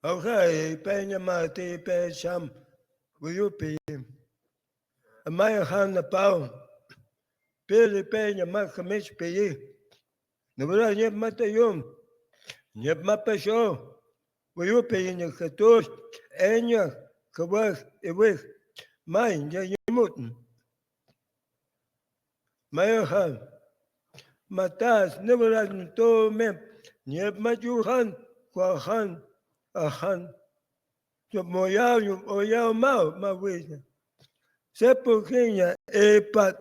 Okay, Penya Mati Pe Sham, will you be? Amaya Han the Pau, Billy Penya Makamish Pe, Nubra Yep Matayum, Yep Mapasho, will you pay in your Katus, Enya, Kawak, Ewik, Mine, Yamutin, Maya Han, Matas, never had to me, Yep Matuhan, Kwahan, Ahan, Moya, Oya Mau, my wisdom. Sepulchrinha epat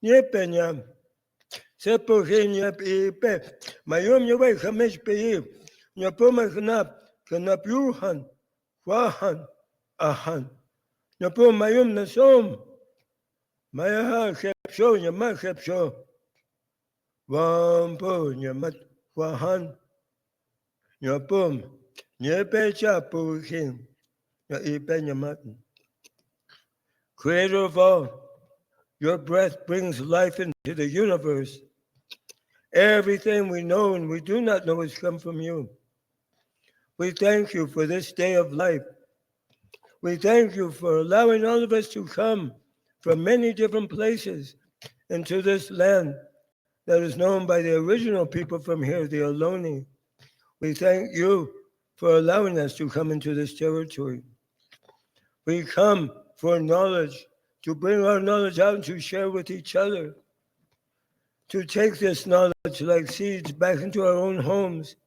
niepenyam. Sepulchrinha epe. Mayom yawai chamesh peim. Nyapoma knap yuhan. Wahan ahan. Nyapom mayom nasom. Mayaha chepsho nyama chepsho. Wampo nyamat wahan. Nyapom nyepe chapulchrin. Nya epe nyamat. Creator of all, your breath brings life into the universe. Everything we know and we do not know has come from you. We thank you for this day of life. We thank you for allowing all of us to come from many different places into this land that is known by the original people from here, the Ohlone. We thank you for allowing us to come into this territory. We come for knowledge, to bring our knowledge out and to share with each other, to take this knowledge like seeds back into our own homes,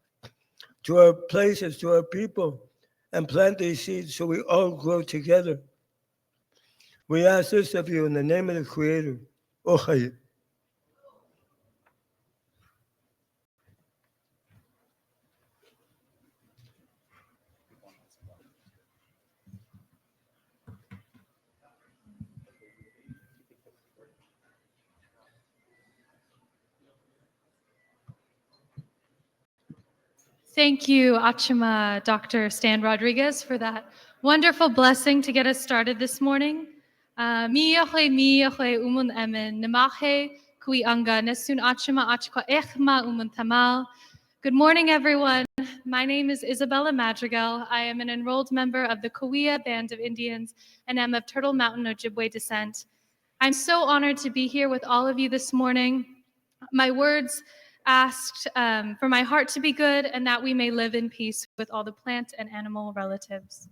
to our places, to our people, and plant these seeds so we all grow together. We ask this of you in the name of the Creator. Ohai. Thank you, Achima, Dr. Stan Rodriguez, for that wonderful blessing to get us started this morning. Umun emen, nemache kui anga nesun Achima achka echma umun tamal. Good morning, everyone. My name is Isabella Madrigal. I am an enrolled member of the Cahuilla Band of Indians and am of Turtle Mountain Ojibwe descent. I'm so honored to be here with all of you this morning. My words asked for my heart to be good and that we may live in peace with all the plant and animal relatives.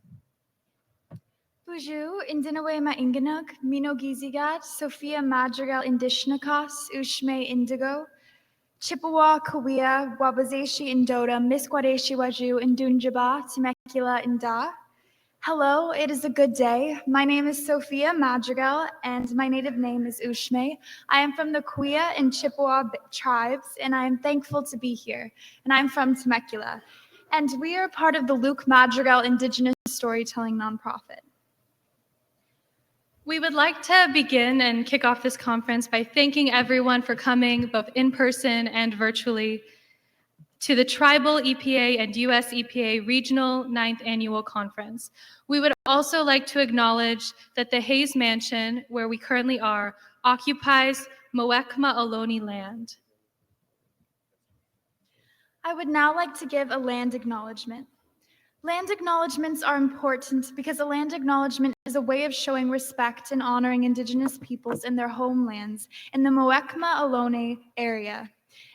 Buju, Indinawe Mainganuk, Mino Gizigat, Sophia Madrigal Indishnakas, Ushme Indigo, Chippewa, Cahuilla, Wabazeshi Indota, Misquadeshi Waju, Indunjaba, Temecula Inda. Hello, it is a good day. My name is Sophia Madrigal, and my native name is Ushme. I am from the Cahuilla and Chippewa tribes, and I am thankful to be here. And I'm from Temecula. And we are part of the Luke Madrigal Indigenous Storytelling Nonprofit. We would like to begin and kick off this conference by thanking everyone for coming, both in person and virtually, to the Tribal EPA and US EPA Regional 9th Annual Conference. We would also like to acknowledge that the Hayes Mansion, where we currently are, occupies Moekma Ohlone land. I would now like to give a land acknowledgement. Land acknowledgements are important because a land acknowledgement is a way of showing respect and honoring Indigenous peoples in their homelands in the Moekma Ohlone area.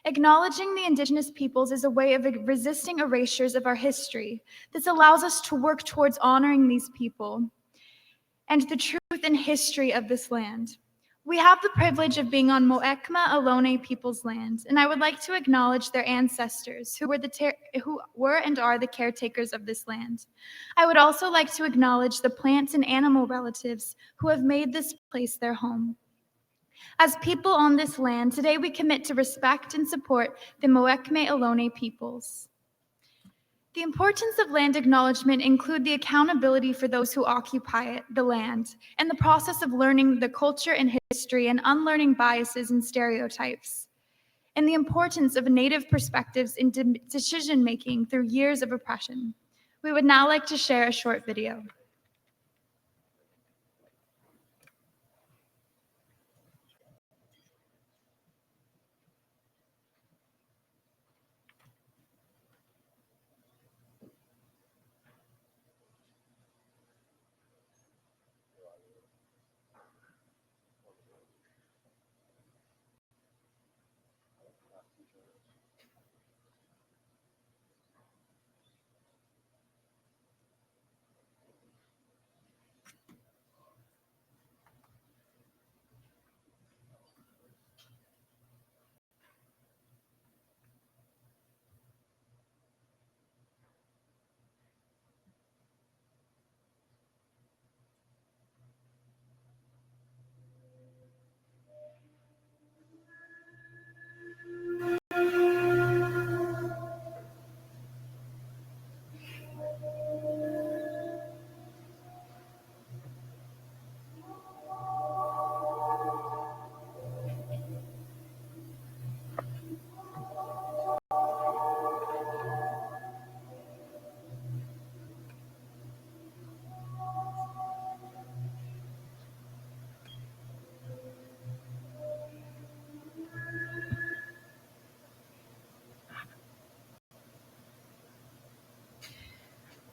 Acknowledging the Indigenous peoples is a way of resisting erasures of our history. This allows us to work towards honoring these people and the truth and history of this land. We have the privilege of being on Moekma Ohlone people's land, and I would like to acknowledge their ancestors who were and are the caretakers of this land. I would also like to acknowledge the plant and animal relatives who have made this place their home. As people on this land, today we commit to respect and support the Moekma Ohlone peoples. The importance of land acknowledgement include the accountability for those who occupy the land and the process of learning the culture and history and unlearning biases and stereotypes, and the importance of Native perspectives in decision-making through years of oppression. We would now like to share a short video.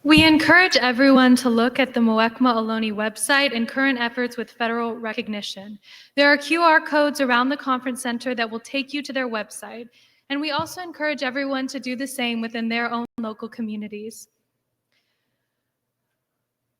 We encourage everyone to look at the Muwekma Ohlone website and current efforts with federal recognition. There are QR codes around the conference center that will take you to their website, and we also encourage everyone to do the same within their own local communities.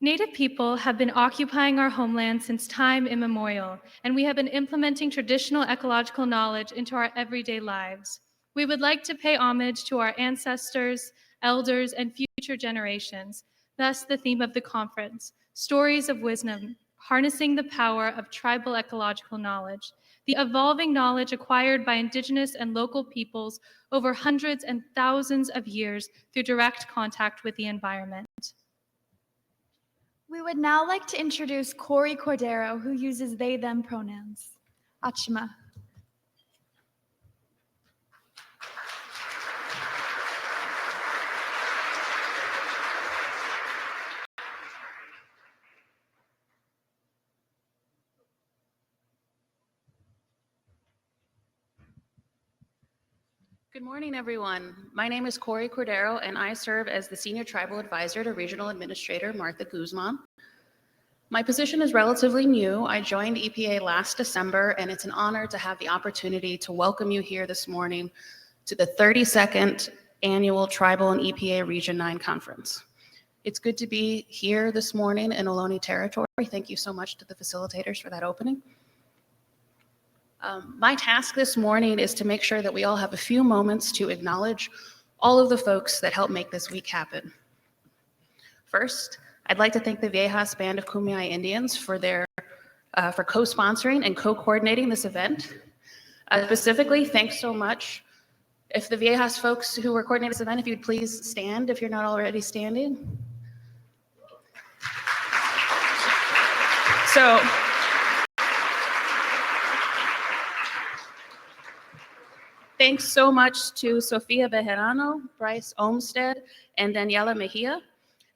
Native people have been occupying our homeland since time immemorial, and we have been implementing traditional ecological knowledge into our everyday lives. We would like to pay homage to our ancestors, elders, and future generations. Thus, the theme of the conference, Stories of Wisdom, Harnessing the Power of Tribal Ecological Knowledge, the evolving knowledge acquired by Indigenous and local peoples over hundreds and thousands of years through direct contact with the environment. We would now like to introduce Corey Cordero, who uses they, them pronouns. Achima. Good morning, everyone. My name is Corey Cordero, and I serve as the Senior Tribal Advisor to Regional Administrator Martha Guzman. My position is relatively new. I joined EPA last December, and it's an honor to have the opportunity to welcome you here this morning to the 32nd Annual Tribal and EPA Region 9 Conference. It's good to be here this morning in Ohlone territory. Thank you so much to the facilitators for that opening. My task this morning is to make sure that we all have a few moments to acknowledge all of the folks that helped make this week happen. First, I'd like to thank the Viejas Band of Kumeyaay Indians for co-sponsoring and co-coordinating this event. Specifically, thanks so much. If the Viejas folks who were coordinating this event, if you'd please stand if you're not already standing. So, thanks so much to Sofia Bejarano, Bryce Olmsted, and Daniela Mejia.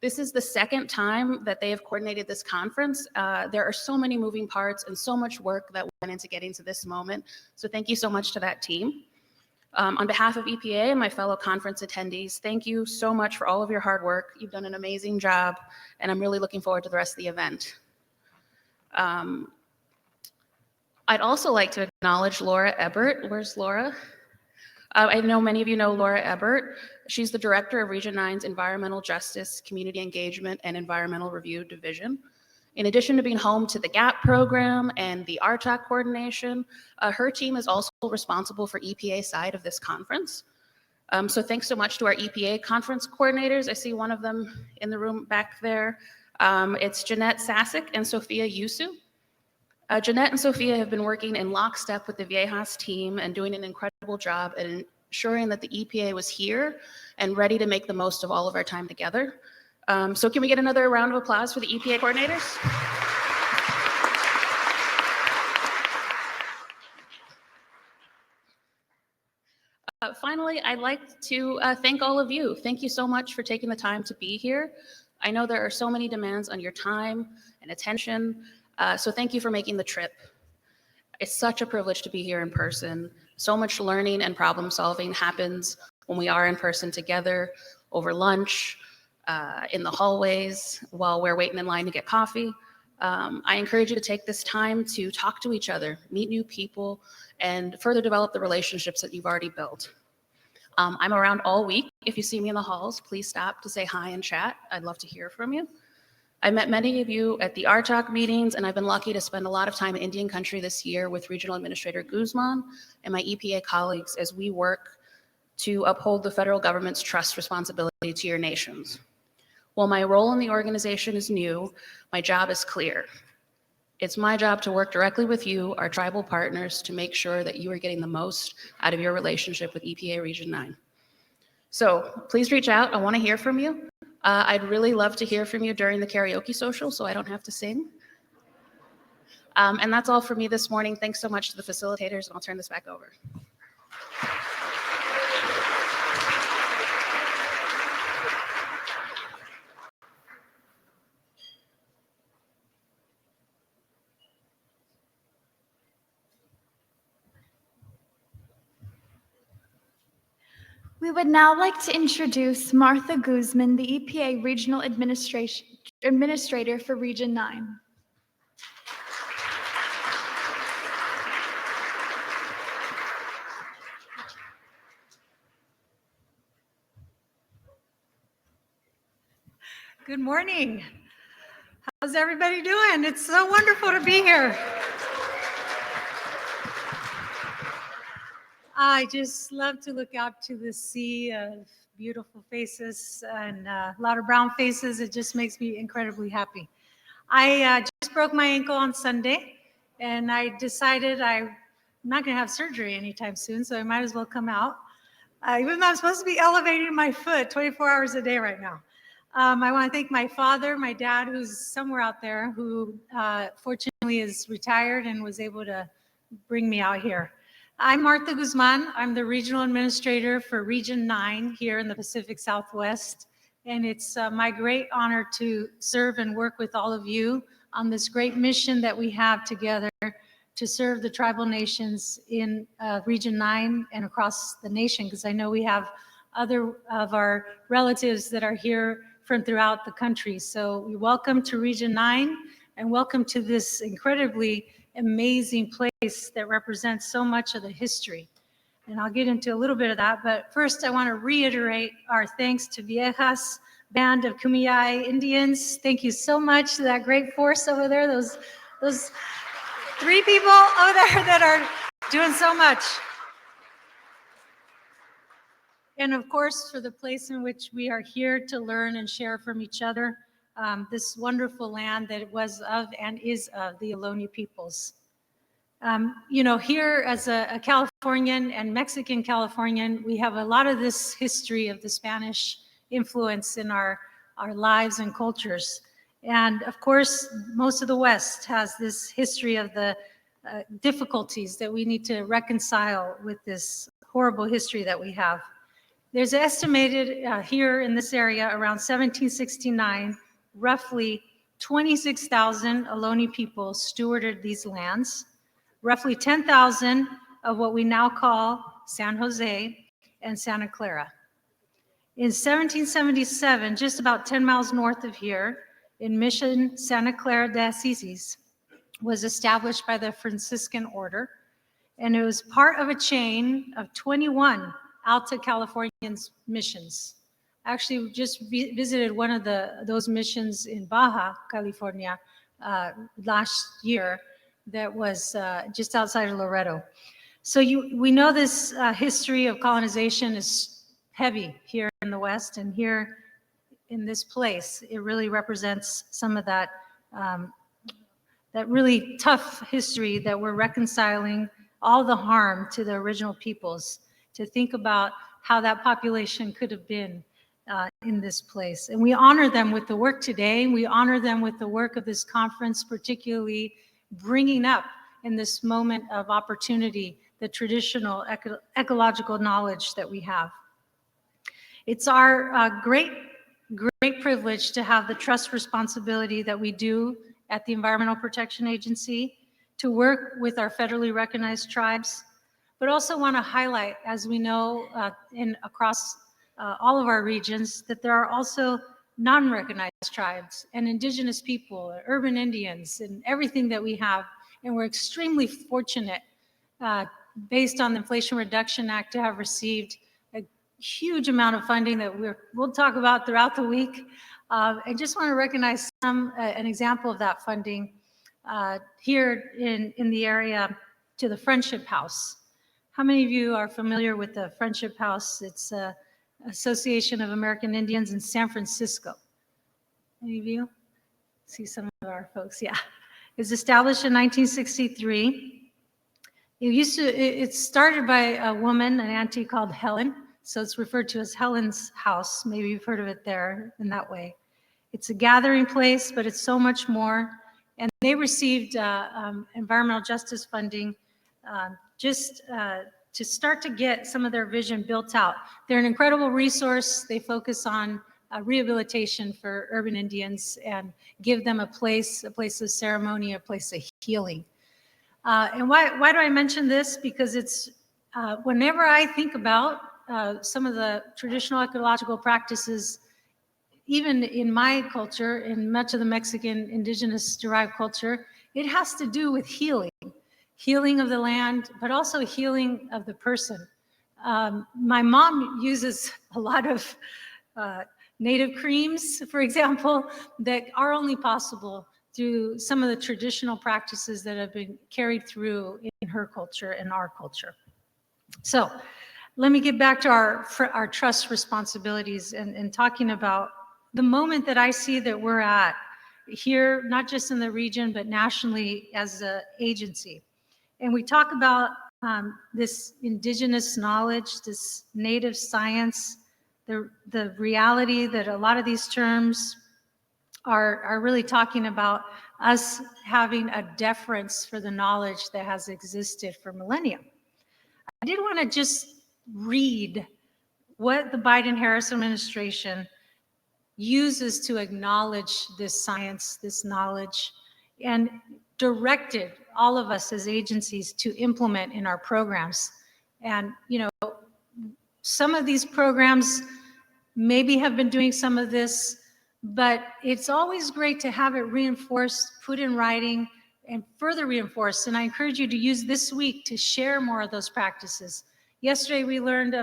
This is the second time that they have coordinated this conference. There are so many moving parts and so much work that went into getting to this moment. So thank you so much to that team. On behalf of EPA and my fellow conference attendees, thank you so much for all of your hard work. You've done an amazing job, and I'm really looking forward to the rest of the event. I'd also like to acknowledge Laura Ebert. Where's Laura? I know many of you know Laura Ebert. She's the director of Region 9's Environmental Justice, Community Engagement, and Environmental Review Division. In addition to being home to the GAP program and the RTOC coordination, her team is also responsible for EPA side of this conference. So thanks so much to our EPA conference coordinators. I see one of them in the room back there. It's Jeanette Sasic and Sophia Yusu. Jeanette and Sophia have been working in lockstep with the Viejas team and doing an incredible job at ensuring that the EPA was here and ready to make the most of all of our time together. So can we get another round of applause for the EPA coordinators? Finally, I'd like to thank all of you. Thank you so much for taking the time to be here. I know there are so many demands on your time and attention. So thank you for making the trip. It's such a privilege to be here in person. So much learning and problem solving happens when we are in person together, over lunch, in the hallways, while we're waiting in line to get coffee. I encourage you to take this time to talk to each other, meet new people, and further develop the relationships that you've already built. I'm around all week. If you see me in the halls, please stop to say hi and chat. I'd love to hear from you. I met many of you at the RTOC meetings, and I've been lucky to spend a lot of time in Indian country this year with Regional Administrator Guzman and my EPA colleagues as we work to uphold the federal government's trust responsibility to your nations. While my role in the organization is new, my job is clear. It's my job to work directly with you, our tribal partners, to make sure that you are getting the most out of your relationship with EPA Region 9. So please reach out. I want to hear from you. I'd really love to hear from you during the karaoke social so I don't have to sing. And that's all for me this morning. Thanks so much to the facilitators, and I'll turn this back over. We would now like to introduce Martha Guzman, the EPA Regional Administrator for Region 9. Good morning. How's everybody doing? It's so wonderful to be here. I just love to look out to the sea of beautiful faces and a lot of brown faces. It just makes me incredibly happy. I just broke my ankle on Sunday, and I decided I'm not going to have surgery anytime soon, so I might as well come out. Even though I'm supposed to be elevating my foot 24 hours a day right now. I want to thank my father, my dad, who's somewhere out there, who fortunately is retired and was able to bring me out here. I'm Martha Guzman. I'm the Regional Administrator for Region 9 here in the Pacific Southwest. And it's my great honor to serve and work with all of you on this great mission that we have together to serve the tribal nations in Region 9 and across the nation, because I know we have other of our relatives that are here from throughout the country. So we welcome to Region 9 and welcome to this incredibly amazing place that represents so much of the history. And I'll get into a little bit of that, but first I want to reiterate our thanks to Viejas Band of Kumeyaay Indians. Thank you so much to that great force over there, those 3 people over there that are doing so much. And of course, for the place in which we are here to learn and share from each other, this wonderful land that was of and is of the Ohlone peoples. You know, here as a Californian and Mexican Californian, we have a lot of this history of the Spanish influence in our lives and cultures. And of course, most of the West has this history of the difficulties that we need to reconcile with this horrible history that we have. There's estimated here in this area around 1769, roughly 26,000 Ohlone people stewarded these lands, roughly 10,000 of what we now call San Jose and Santa Clara. In 1777, just about 10 miles north of here, in Mission Santa Clara de Assisi, was established by the Franciscan order, and it was part of a chain of 21 Alta Californians missions. Actually, we just visited one of those missions in Baja California last year that was just outside of Loreto. So we know this history of colonization is heavy here in the West, and here in this place, it really represents some of that really tough history that we're reconciling all the harm to the original peoples, to think about how that population could have been in this place. And we honor them with the work today. We honor them with the work of this conference, particularly bringing up in this moment of opportunity the traditional ecological knowledge that we have. It's our great privilege to have the trust responsibility that we do at the Environmental Protection Agency, to work with our federally recognized tribes, but also want to highlight, as we know across all of our regions, that there are also non-recognized tribes and indigenous people, urban Indians, and everything that we have. And we're extremely fortunate, based on the Inflation Reduction Act, to have received a huge amount of funding that we'll talk about throughout the week. I just want to recognize an example of that funding here in the area to the Friendship House. How many of you are familiar with the Friendship House? It's an Association of American Indians in San Francisco. Any of you? See some of our folks, yeah. It was established in 1963. It started by a woman, an auntie called Helen, so it's referred to as Helen's House. Maybe you've heard of it there in that way. It's a gathering place, but it's so much more. And they received environmental justice funding just to start to get some of their vision built out. They're an incredible resource. They focus on rehabilitation for urban Indians and give them a place of ceremony, a place of healing. And why do I mention this? Because it's whenever I think about some of the traditional ecological practices, even in my culture, in much of the Mexican indigenous derived culture, it has to do with healing of the land, but also healing of the person. My mom uses a lot of native creams, for example, that are only possible through some of the traditional practices that have been carried through in her culture and our culture. So let me get back to our trust responsibilities and talking about the moment that I see that we're at here, not just in the region, but nationally as an agency. And we talk about this indigenous knowledge, this native science, the reality that a lot of these terms are really talking about us having a deference for the knowledge that has existed for millennia. I did want to just read what the Biden-Harris administration uses to acknowledge this science, this knowledge, and directed all of us as agencies to implement in our programs. And, you know, some of these programs maybe have been doing some of this, but it's always great to have it reinforced, put in writing, and further reinforced. And I encourage you to use this week to share more of those practices. Yesterday, we learned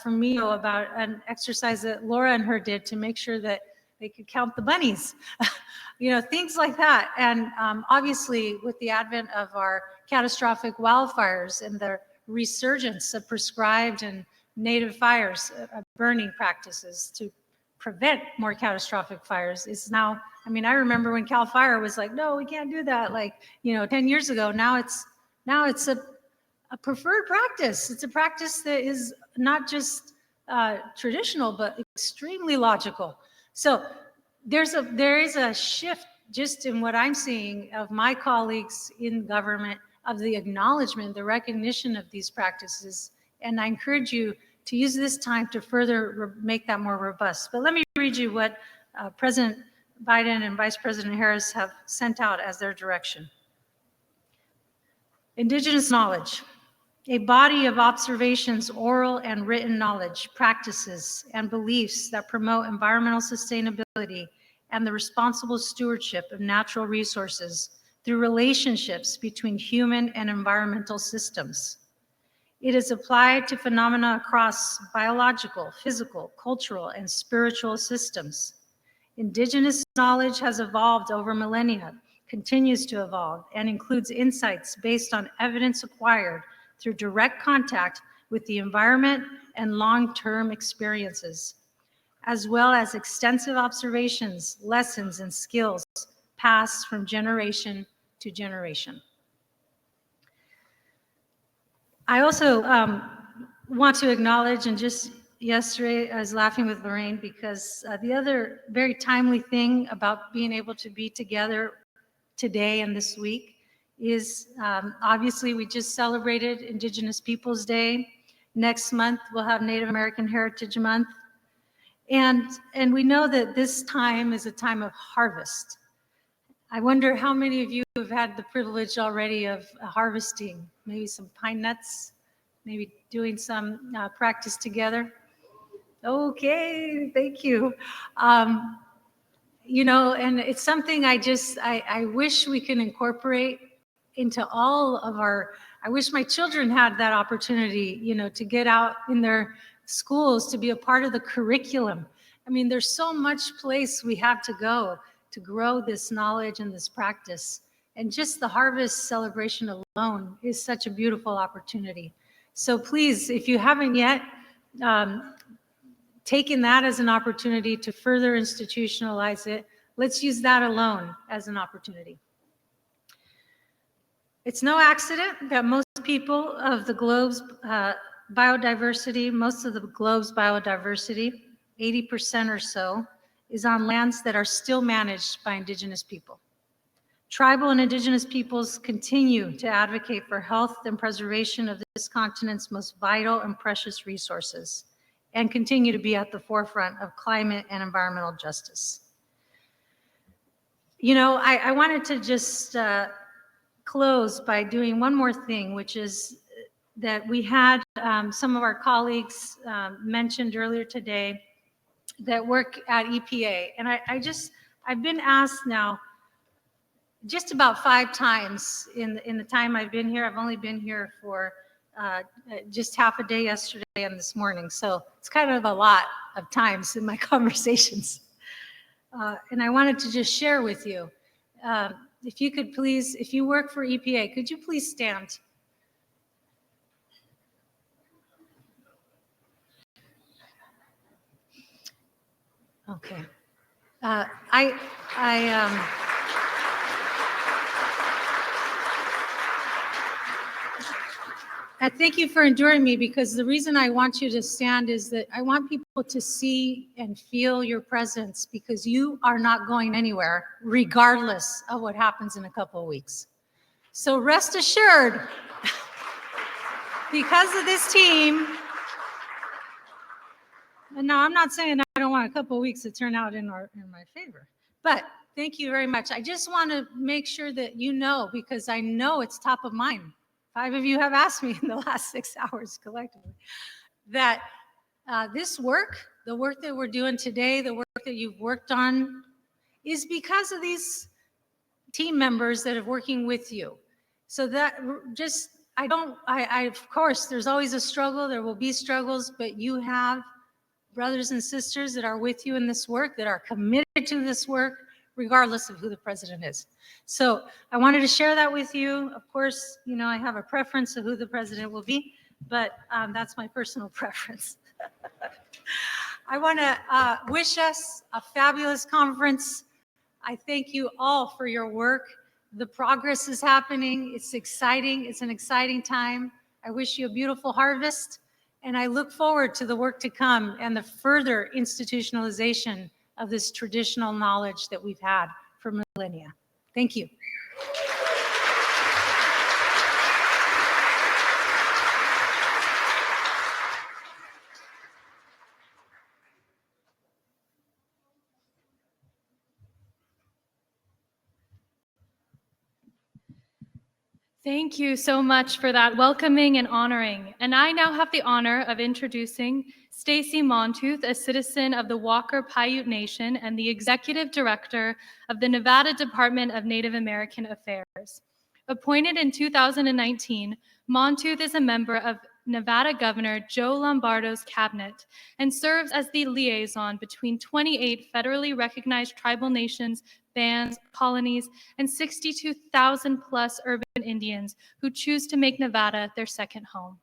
from Mio about an exercise that Laura and her did to make sure that they could count the bunnies, you know, things like that. And obviously, with the advent of our catastrophic wildfires and the resurgence of prescribed and native fires, burning practices to prevent more catastrophic fires is now, I mean, I remember when Cal Fire was like, no, we can't do that, like, you know, 10 years ago. Now it's a preferred practice. It's a practice that is not just traditional, but extremely logical. So there is a shift just in what I'm seeing of my colleagues in government, of the acknowledgement, the recognition of these practices. And I encourage you to use this time to further make that more robust. But let me read you what President Biden and Vice President Harris have sent out as their direction. Indigenous knowledge, a body of observations, oral and written knowledge, practices, and beliefs that promote environmental sustainability and the responsible stewardship of natural resources through relationships between human and environmental systems. It is applied to phenomena across biological, physical, cultural, and spiritual systems. Indigenous knowledge has evolved over millennia, continues to evolve, and includes insights based on evidence acquired through direct contact with the environment and long-term experiences, as well as extensive observations, lessons, and skills passed from generation to generation. I also want to acknowledge, and just yesterday I was laughing with Lorraine because the other very timely thing about being able to be together today and this week is obviously we just celebrated Indigenous Peoples Day. Next month we'll have Native American Heritage Month. And we know that this time is a time of harvest. I wonder how many of you have had the privilege already of harvesting, maybe some pine nuts, maybe doing some practice together. Okay, thank you. You know, and it's something I wish we can incorporate into all of our, I wish my children had that opportunity, you know, to get out in their schools, to be a part of the curriculum. I mean, there's so much place we have to go to grow this knowledge and this practice. And just the harvest celebration alone is such a beautiful opportunity. So please, if you haven't yet taken that as an opportunity to further institutionalize it, let's use that alone as an opportunity. It's no accident that most people of the globe's biodiversity, 80% or so, is on lands that are still managed by Indigenous people. Tribal and Indigenous peoples continue to advocate for health and preservation of this continent's most vital and precious resources, and continue to be at the forefront of climate and environmental justice. You know, I wanted to just close by doing one more thing, which is that we had some of our colleagues mentioned earlier today that work at EPA. And I've been asked now just about 5 times in the time I've been here. I've only been here for just half a day yesterday and this morning. So it's kind of a lot of times in my conversations. And I wanted to just share with you, if you could please, if you work for EPA, could you please stand? Okay. I thank you for enduring me, because the reason I want you to stand is that I want people to see and feel your presence, because you are not going anywhere regardless of what happens in a couple of weeks. So rest assured, because of this team, and now I'm not saying I don't want a couple of weeks to turn out in my favor, but thank you very much. I just want to make sure that you know, because I know it's top of mind. 5 of you have asked me in the last 6 hours collectively, that this work, the work that we're doing today, the work that you've worked on, is because of these team members that are working with you. So that just, of course, there's always a struggle, there will be struggles, but you have brothers and sisters that are with you in this work, that are committed to this work, regardless of who the president is. So I wanted to share that with you. Of course, you know, I have a preference of who the president will be, but that's my personal preference. I want to wish us a fabulous conference. I thank you all for your work. The progress is happening. It's exciting. It's an exciting time. I wish you a beautiful harvest, and I look forward to the work to come and the further institutionalization of this traditional knowledge that we've had for millennia. Thank you. Thank you so much for that welcoming and honoring. And I now have the honor of introducing Stacey Montooth, a citizen of the Walker Paiute Nation and the Executive Director of the Nevada Department of Native American Affairs. Appointed in 2019, Montooth is a member of Nevada Governor Joe Lombardo's cabinet and serves as the liaison between 28 federally recognized tribal nations, bands, colonies, and 62,000 plus urban Indians who choose to make Nevada their second home.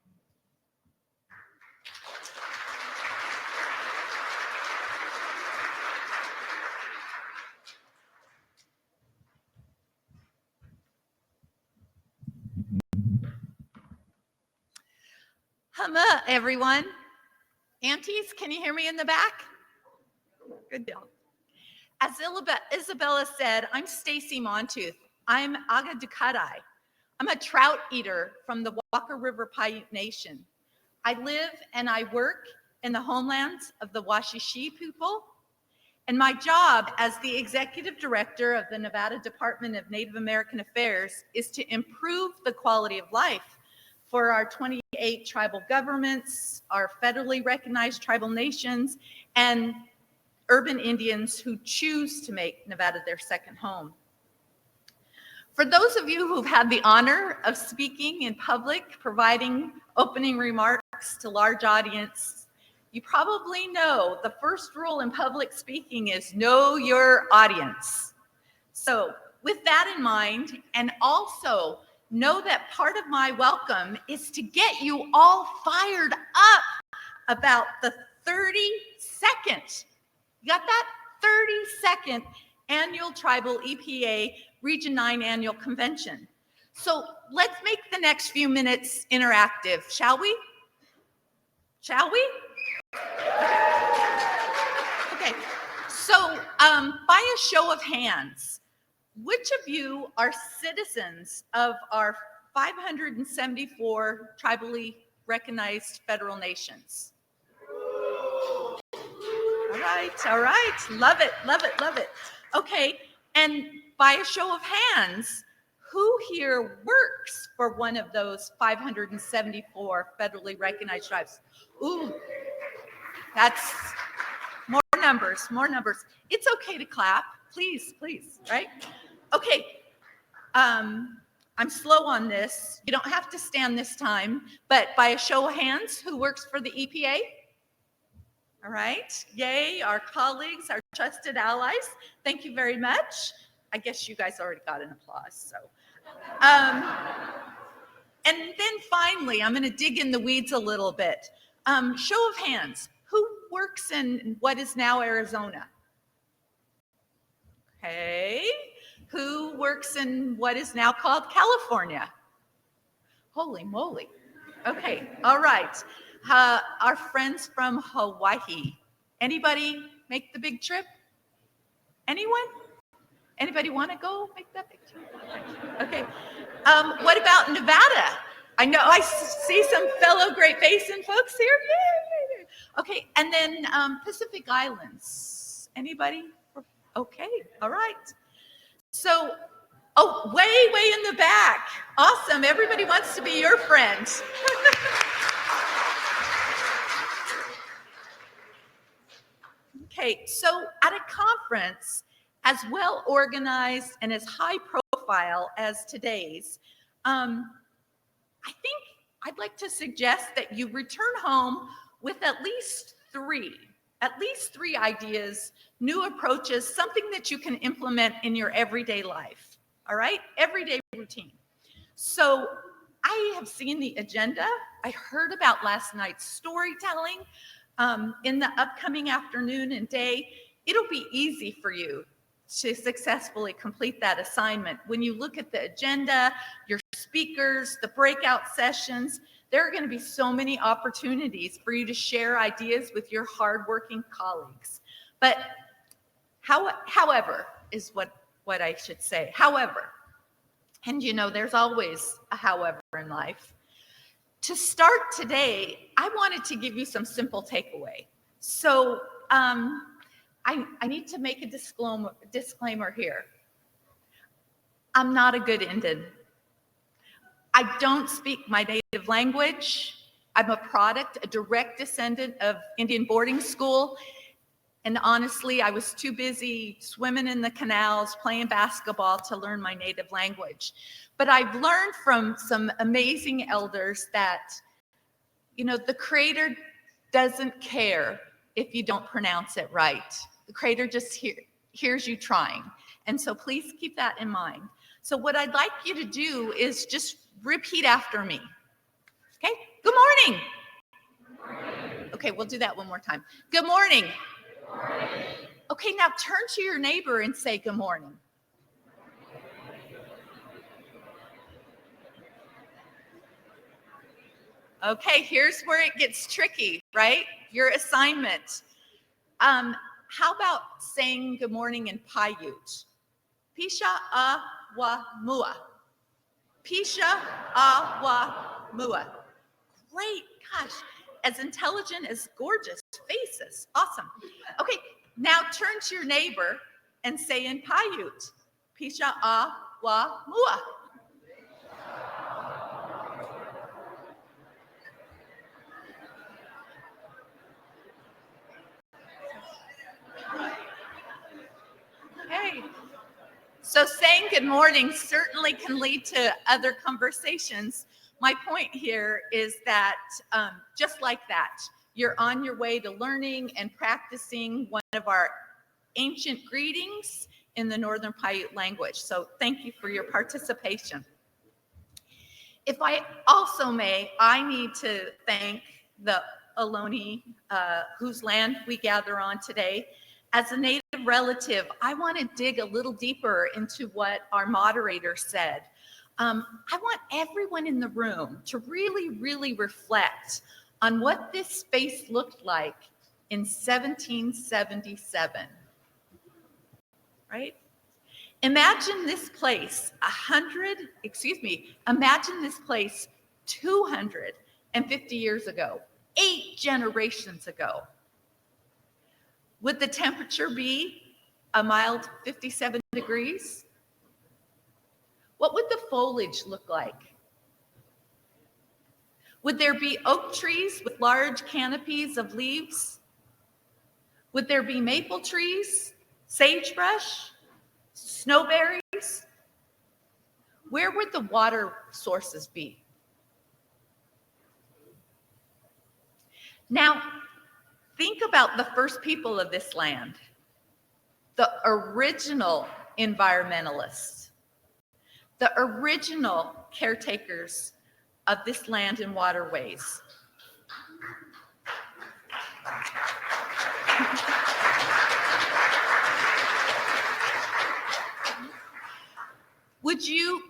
Humma, everyone. Aunties, can you hear me in the back? Good deal. As Isabella said, I'm Stacey Montooth. I'm Aga Dukatai. I'm a trout eater from the Walker River Paiute Nation. I live and I work in the homelands of the Washishi people. And my job as the Executive Director of the Nevada Department of Native American Affairs is to improve the quality of life for our 28 tribal governments, our federally recognized tribal nations, and urban Indians who choose to make Nevada their second home. For those of you who've had the honor of speaking in public, providing opening remarks to large audience, you probably know the first rule in public speaking is know your audience. So with that in mind, and also know that part of my welcome is to get you all fired up about the 32nd, you got that? 32nd Annual Tribal EPA Region 9 Annual Convention. So let's make the next few minutes interactive, shall we? Shall we? Okay, so by a show of hands, which of you are citizens of our 574 tribally recognized federal nations? All right, love it, love it, love it. Okay, and by a show of hands, who here works for one of those 574 federally recognized tribes? Ooh, that's more numbers, more numbers. It's okay to clap, please, please, right? Okay, I'm slow on this. You don't have to stand this time, but by a show of hands, who works for the EPA? All right, yay, our colleagues, our trusted allies. Thank you very much. I guess you guys already got an applause, so. And then finally, I'm gonna dig in the weeds a little bit. Show of hands, who works in what is now Arizona? Okay, who works in what is now called California? Holy moly. Okay, all right. Our friends from Hawaii. Anybody make the big trip? Anyone? Anybody want to go make that big trip? Okay. What about Nevada? I know I see some fellow Great Basin folks here. Yay. Okay, and then Pacific Islands. Anybody? Okay, all right. So, oh, way in the back. Awesome, everybody wants to be your friend. Okay, so at a conference as well organized and as high profile as today's, I think I'd like to suggest that you return home with at least three ideas, new approaches, something that you can implement in your everyday life, all right? Everyday routine. So I have seen the agenda. I heard about last night's storytelling in the upcoming afternoon and day. It'll be easy for you to successfully complete that assignment. When you look at the agenda, your speakers, the breakout sessions, there are going to be so many opportunities for you to share ideas with your hardworking colleagues. But however is what I should say. However, and you know, there's always a however in life. To start today, I wanted to give you some simple takeaway. So I need to make a disclaimer here. I'm not a good Indian. I don't speak my native language. I'm a direct descendant of Indian boarding school. And honestly, I was too busy swimming in the canals, playing basketball to learn my native language. But I've learned from some amazing elders that, you know, the Creator doesn't care if you don't pronounce it right. The Creator just hears you trying. And so please keep that in mind. So what I'd like you to do is just repeat after me. Okay? Good morning. Good morning. Okay, we'll do that one more time. Good morning. Good morning. Okay, now turn to your neighbor and say good morning. Okay, here's where it gets tricky, right? Your assignment. How about saying good morning in Paiute? Pisha awa mua. Pisha awa mua. Great, gosh, as intelligent as gorgeous faces. Awesome. Okay, now turn to your neighbor and say in Paiute, Pisha awa mua. Okay. So saying good morning certainly can lead to other conversations. My point here is that just like that, you're on your way to learning and practicing one of our ancient greetings in the Northern Paiute language. So thank you for your participation. If I also may, I need to thank the Ohlone, whose land we gather on today. As a Native relative, I want to dig a little deeper into what our moderator said. I want everyone in the room to really reflect on what this space looked like in 1777, right? Imagine this place imagine this place 250 years ago, 8 generations ago. Would the temperature be a mild 57 degrees? what would the foliage look like? Would there be oak trees with large canopies of leaves? Would there be maple trees, sagebrush, snowberries? Where would the water sources be? Now, think about the first people of this land, the original environmentalists, the original caretakers of this land and waterways. Would you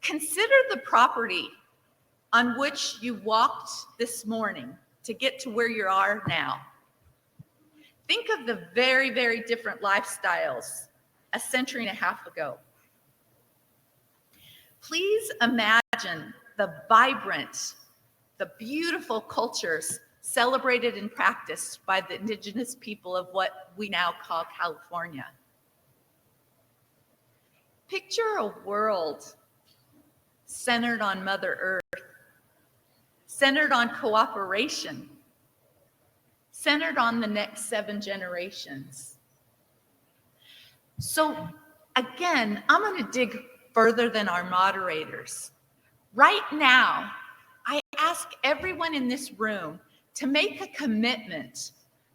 consider the property on which you walked this morning to get to where you are now? Think of the very, very different lifestyles a century and a half ago. Please imagine the vibrant, the beautiful cultures celebrated and practiced by the indigenous people of what we now call California. Picture a world centered on Mother Earth, centered on cooperation, centered on the next 7 generations. So again, I'm going to dig further than our moderators. Right now, I ask everyone in this room to make a commitment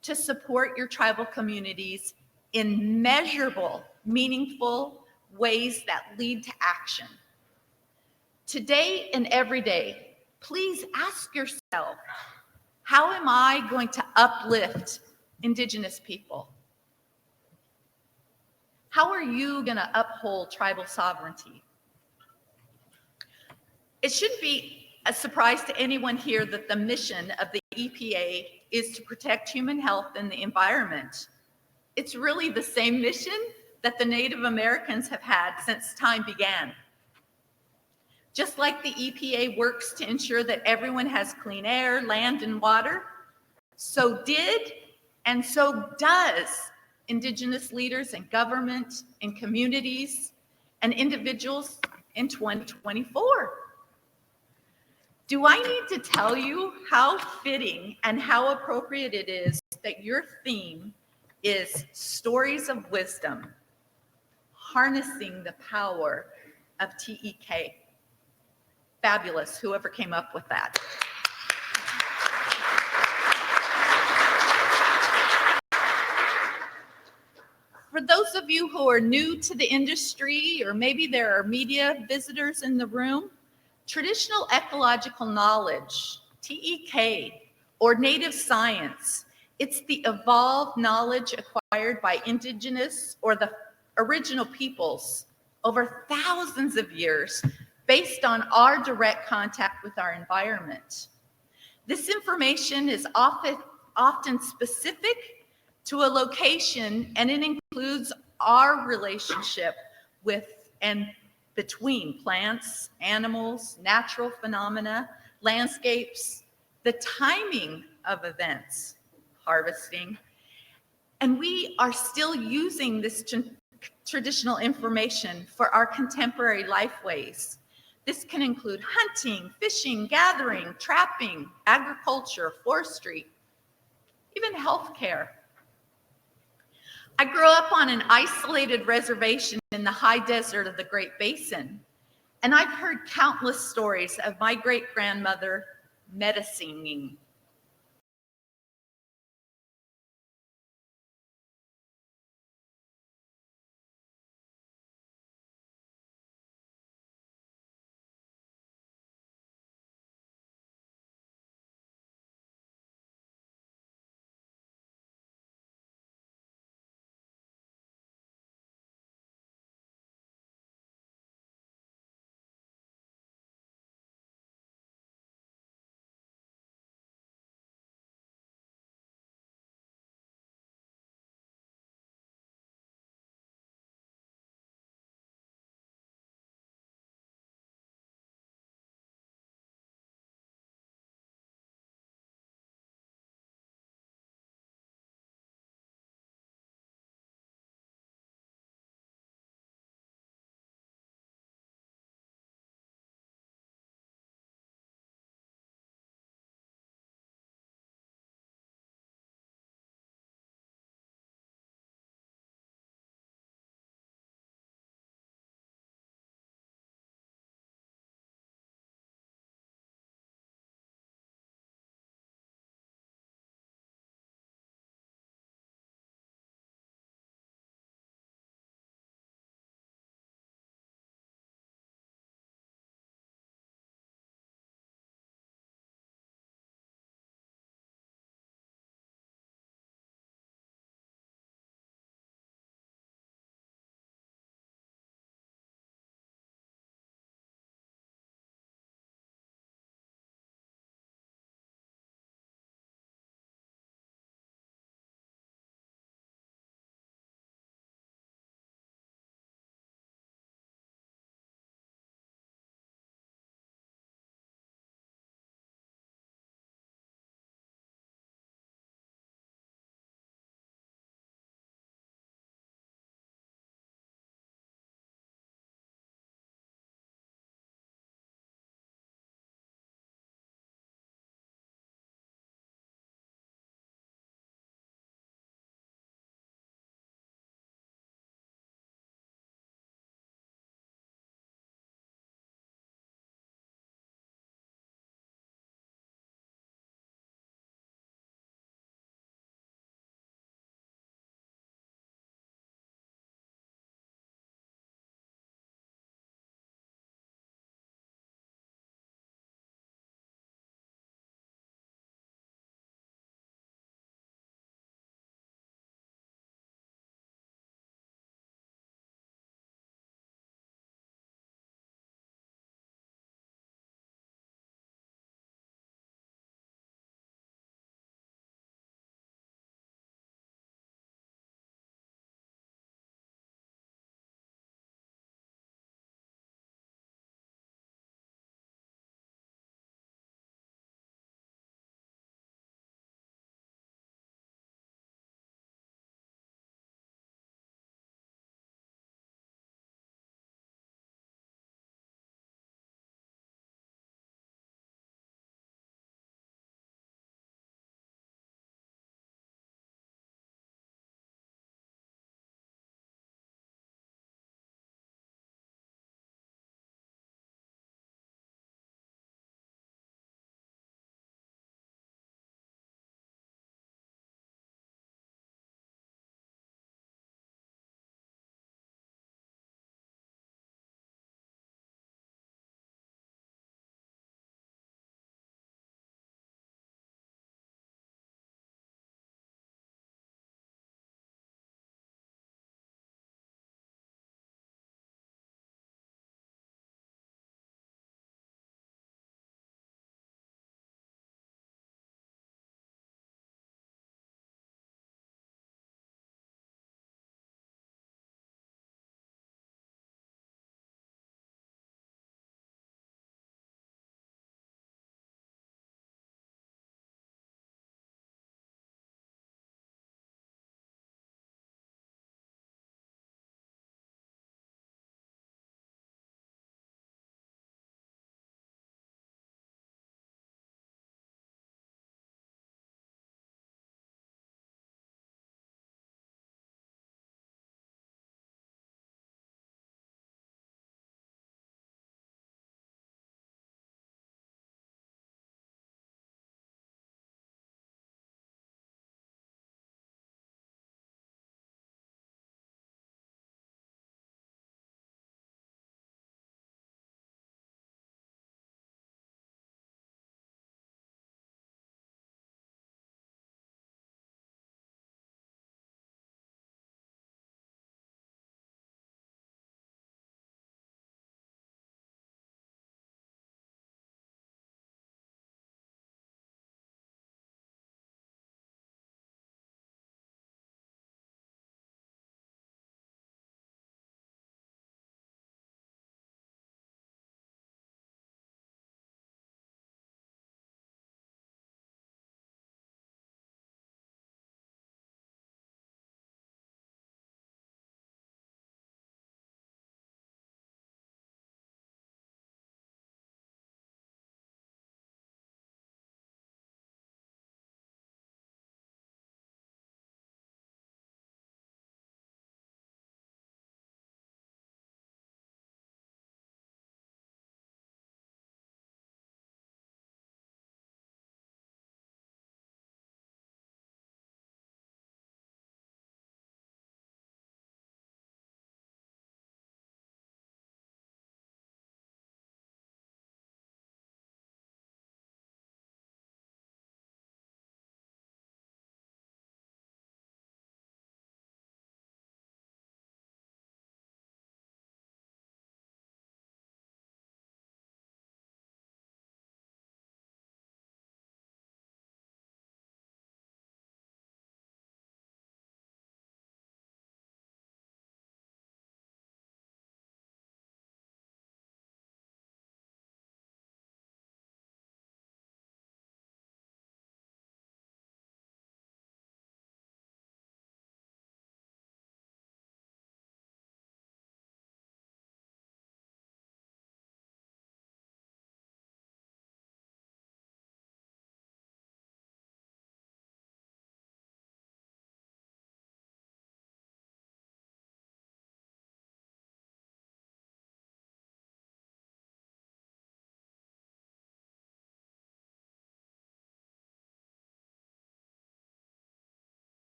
to support your tribal communities in measurable, meaningful ways that lead to action. Today and every day, please ask yourself, how am I going to uplift Indigenous people? How are you going to uphold tribal sovereignty? It shouldn't be a surprise to anyone here that the mission of the EPA is to protect human health and the environment. It's really the same mission that the Native Americans have had since time began. Just like the EPA works to ensure that everyone has clean air, land, and water, so did and so does Indigenous leaders and government and communities and individuals in 2024. Do I need to tell you how fitting and how appropriate it is that your theme is stories of wisdom, harnessing the power of TEK? Fabulous, whoever came up with that. For those of you who are new to the industry, or maybe there are media visitors in the room, traditional ecological knowledge, TEK, or native science, it's the evolved knowledge acquired by indigenous or the original peoples over thousands of years based on our direct contact with our environment. This information is often specific to a location, and it includes our relationship with and between plants, animals, natural phenomena, landscapes, the timing of events, harvesting, and we are still using this traditional information for our contemporary lifeways. This can include hunting, fishing, gathering, trapping, agriculture, forestry, even healthcare. I grew up on an isolated reservation in the high desert of the Great Basin, and I've heard countless stories of my great-grandmother medicining.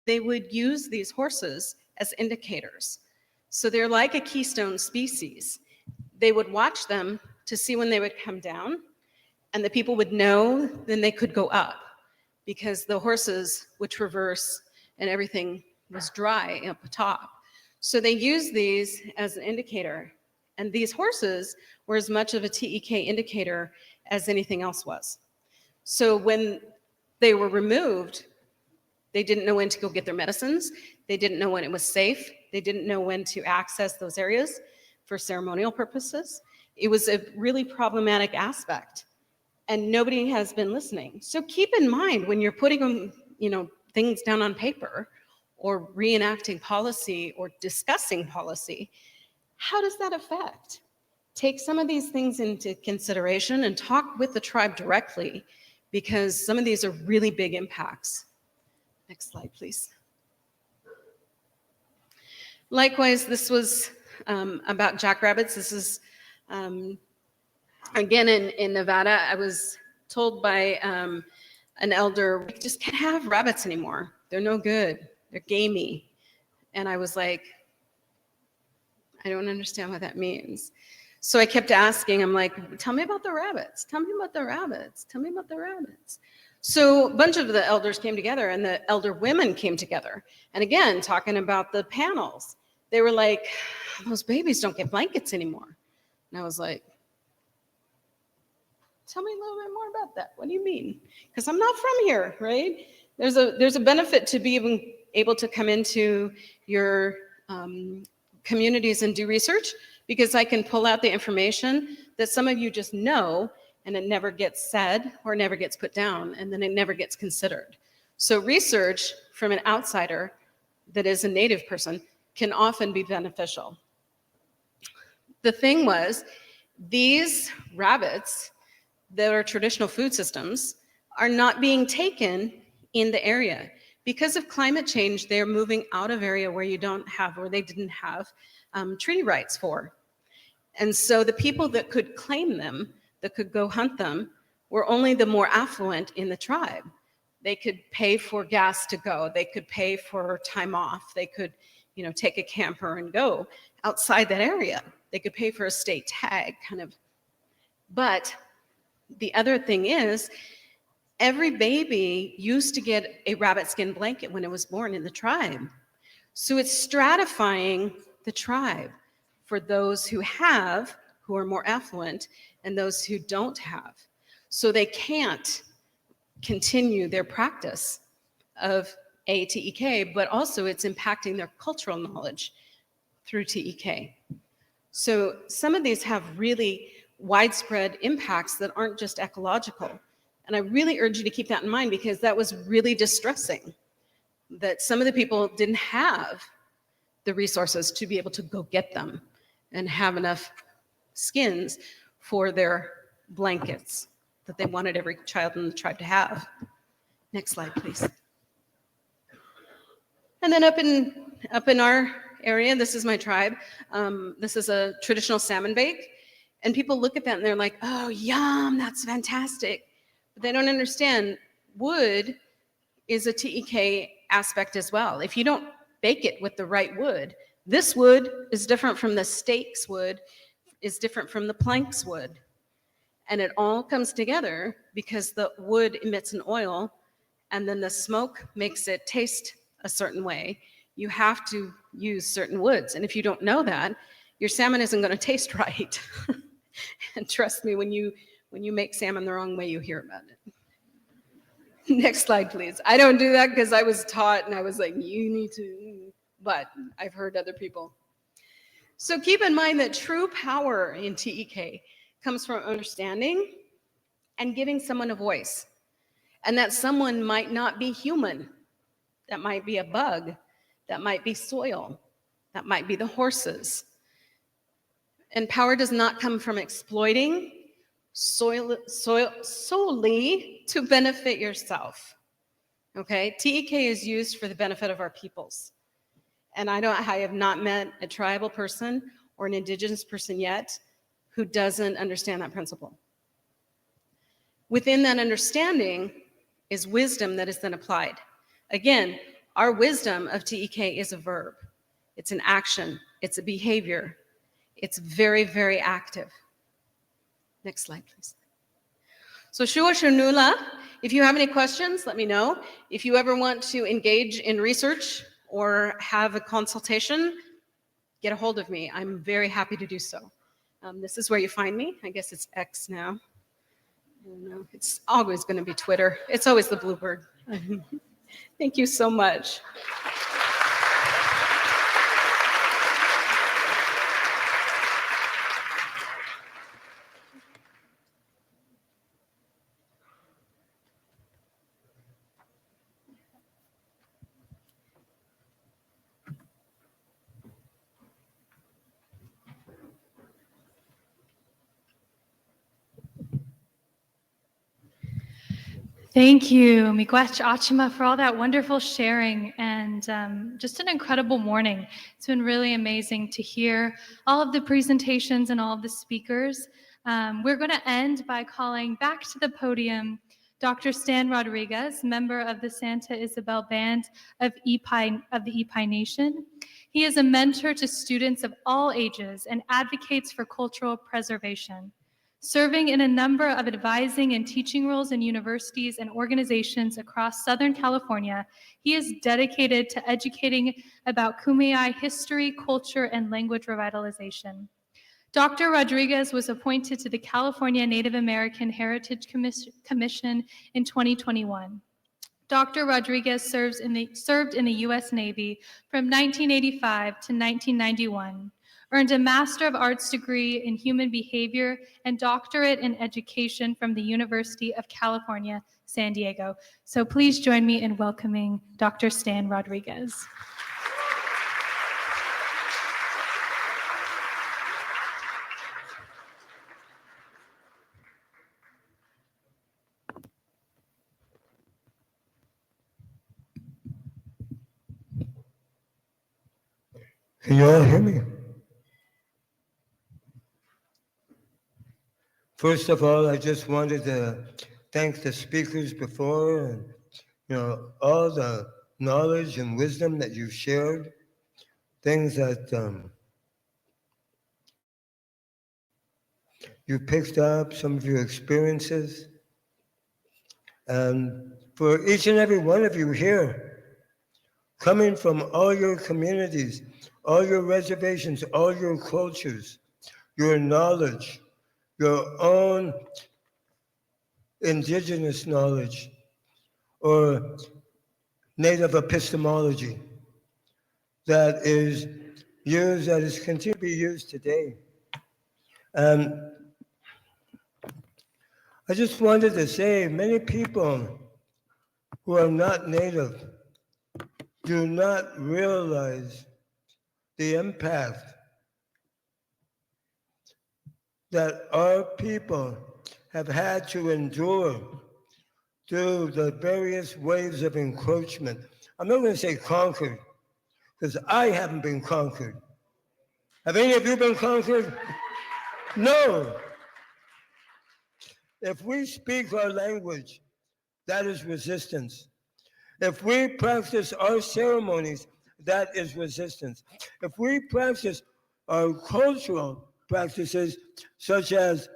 they would use these horses as indicators. So they're like a keystone species. They would watch them to see when they would come down, and the people would know then they could go up because the horses would traverse and everything was dry up top. So they used these as an indicator. And these horses were as much of a TEK indicator as anything else was. So when they were removed, they didn't know when to go get their medicines. They didn't know when it was safe. They didn't know when to access those areas for ceremonial purposes. It was a really problematic aspect, and nobody has been listening. So keep in mind when you're putting things down on paper or reenacting policy or discussing policy, how does that affect? Take some of these things into consideration and talk with the tribe directly, because some of these are really big impacts. Next slide, please. Likewise, this was about jackrabbits. This is, again, in Nevada. I was told by an elder, we just can't have rabbits anymore. They're no good. They're gamey. And I was like, I don't understand what that means. So I kept asking, I'm like, tell me about the rabbits. Tell me about the rabbits. Tell me about the rabbits. So a bunch of the elders came together, and the elder women came together. And again, talking about the panels, they were like, those babies don't get blankets anymore. And I was like, tell me a little bit more about that. What do you mean? Because I'm not from here, right? There's a benefit to be even able to come into your communities and do research, because I can pull out the information that some of you just know, and it never gets said or never gets put down, and then it never gets considered. So research from an outsider that is a native person can often be beneficial. The thing was, these rabbits that are traditional food systems are not being taken in the area. Because of climate change, they're moving out of area where you don't have, or they didn't have treaty rights for. And so the people that could claim them, that could go hunt them, were only the more affluent in the tribe. They could pay for gas to go. They could pay for time off. They could, take a camper and go outside that area. They could pay for a state tag, kind of. But the other thing is, every baby used to get a rabbit skin blanket when it was born in the tribe. So it's stratifying the tribe for those who have, who are more affluent, and those who don't have. So they can't continue their practice of TEK, but also it's impacting their cultural knowledge through TEK. So some of these have really widespread impacts that aren't just ecological. And I really urge you to keep that in mind, because that was really distressing, that some of the people didn't have the resources to be able to go get them and have enough skins for their blankets that they wanted every child in the tribe to have. Next slide, please. And then up in our area, this is my tribe. This is a traditional salmon bake. And people look at that and they're like, oh, yum, that's fantastic. But they don't understand wood is a TEK aspect as well. If you don't bake it with the right wood, this wood is different from the stakes wood, is different from the planks wood. And it all comes together because the wood emits an oil, and then the smoke makes it taste a certain way. You have to use certain woods. And if you don't know that, your salmon isn't going to taste right. And trust me, when you make salmon the wrong way, you hear about it. Next slide, please. I don't do that because I was taught, and I was like, you need to, but I've heard other people. So keep in mind that true power in TEK comes from understanding and giving someone a voice. And that someone might not be human. That might be a bug. That might be soil. That might be the horses. And power does not come from exploiting solely to benefit yourself. Okay? TEK is used for the benefit of our peoples. And I have not met a tribal person or an indigenous person yet who doesn't understand that principle. Within that understanding is wisdom that is then applied. Again, Our wisdom of TEK is a verb. It's an action. It's a behavior. It's very, very active. Next slide, please. So Shua Shunula, if you have any questions, let me know. If you ever want to engage in research or have a consultation, get a hold of me. I'm very happy to do so. This is where you find me. I guess it's X now. I don't know. It's always going to be Twitter. It's always the Bluebird. Thank you so much. Thank you, Miigwech Achima, for all that wonderful sharing and just an incredible morning. It's been really amazing to hear all of the presentations and all of the speakers. We're going to end by calling back to the podium Dr. Stan Rodriguez, member of the Santa Isabel Band of the EPI Nation. He is a mentor to students of all ages and advocates for cultural preservation. Serving in a number of advising and teaching roles in universities and organizations across Southern California, he is dedicated to educating about Kumeyaay history, culture, and language revitalization. Dr. Rodriguez was appointed to the California Native American Heritage Commission in 2021. Dr. Rodriguez served in the U.S. Navy from 1985 to 1991. Earned a Master of Arts degree in Human Behavior and Doctorate in Education from the University of California, San Diego. So please join me in welcoming Dr. Stan Rodriguez. Can you all hear me? First of all, I just wanted to thank the speakers before and, all the knowledge and wisdom that you shared, things that you picked up, some of your experiences. And for each and every one of you here, coming from all your communities, all your reservations, all your cultures, your knowledge, your own indigenous knowledge or native epistemology that is used, that is continued to be used today. And I just wanted to say, many people who are not native do not realize the impact that our people have had to endure through the various waves of encroachment. I'm not going to say conquered, because I haven't been conquered. Have any of you been conquered? No. If we speak our language, that is resistance. If we practice our ceremonies, that is resistance. If we practice our cultural practices, such as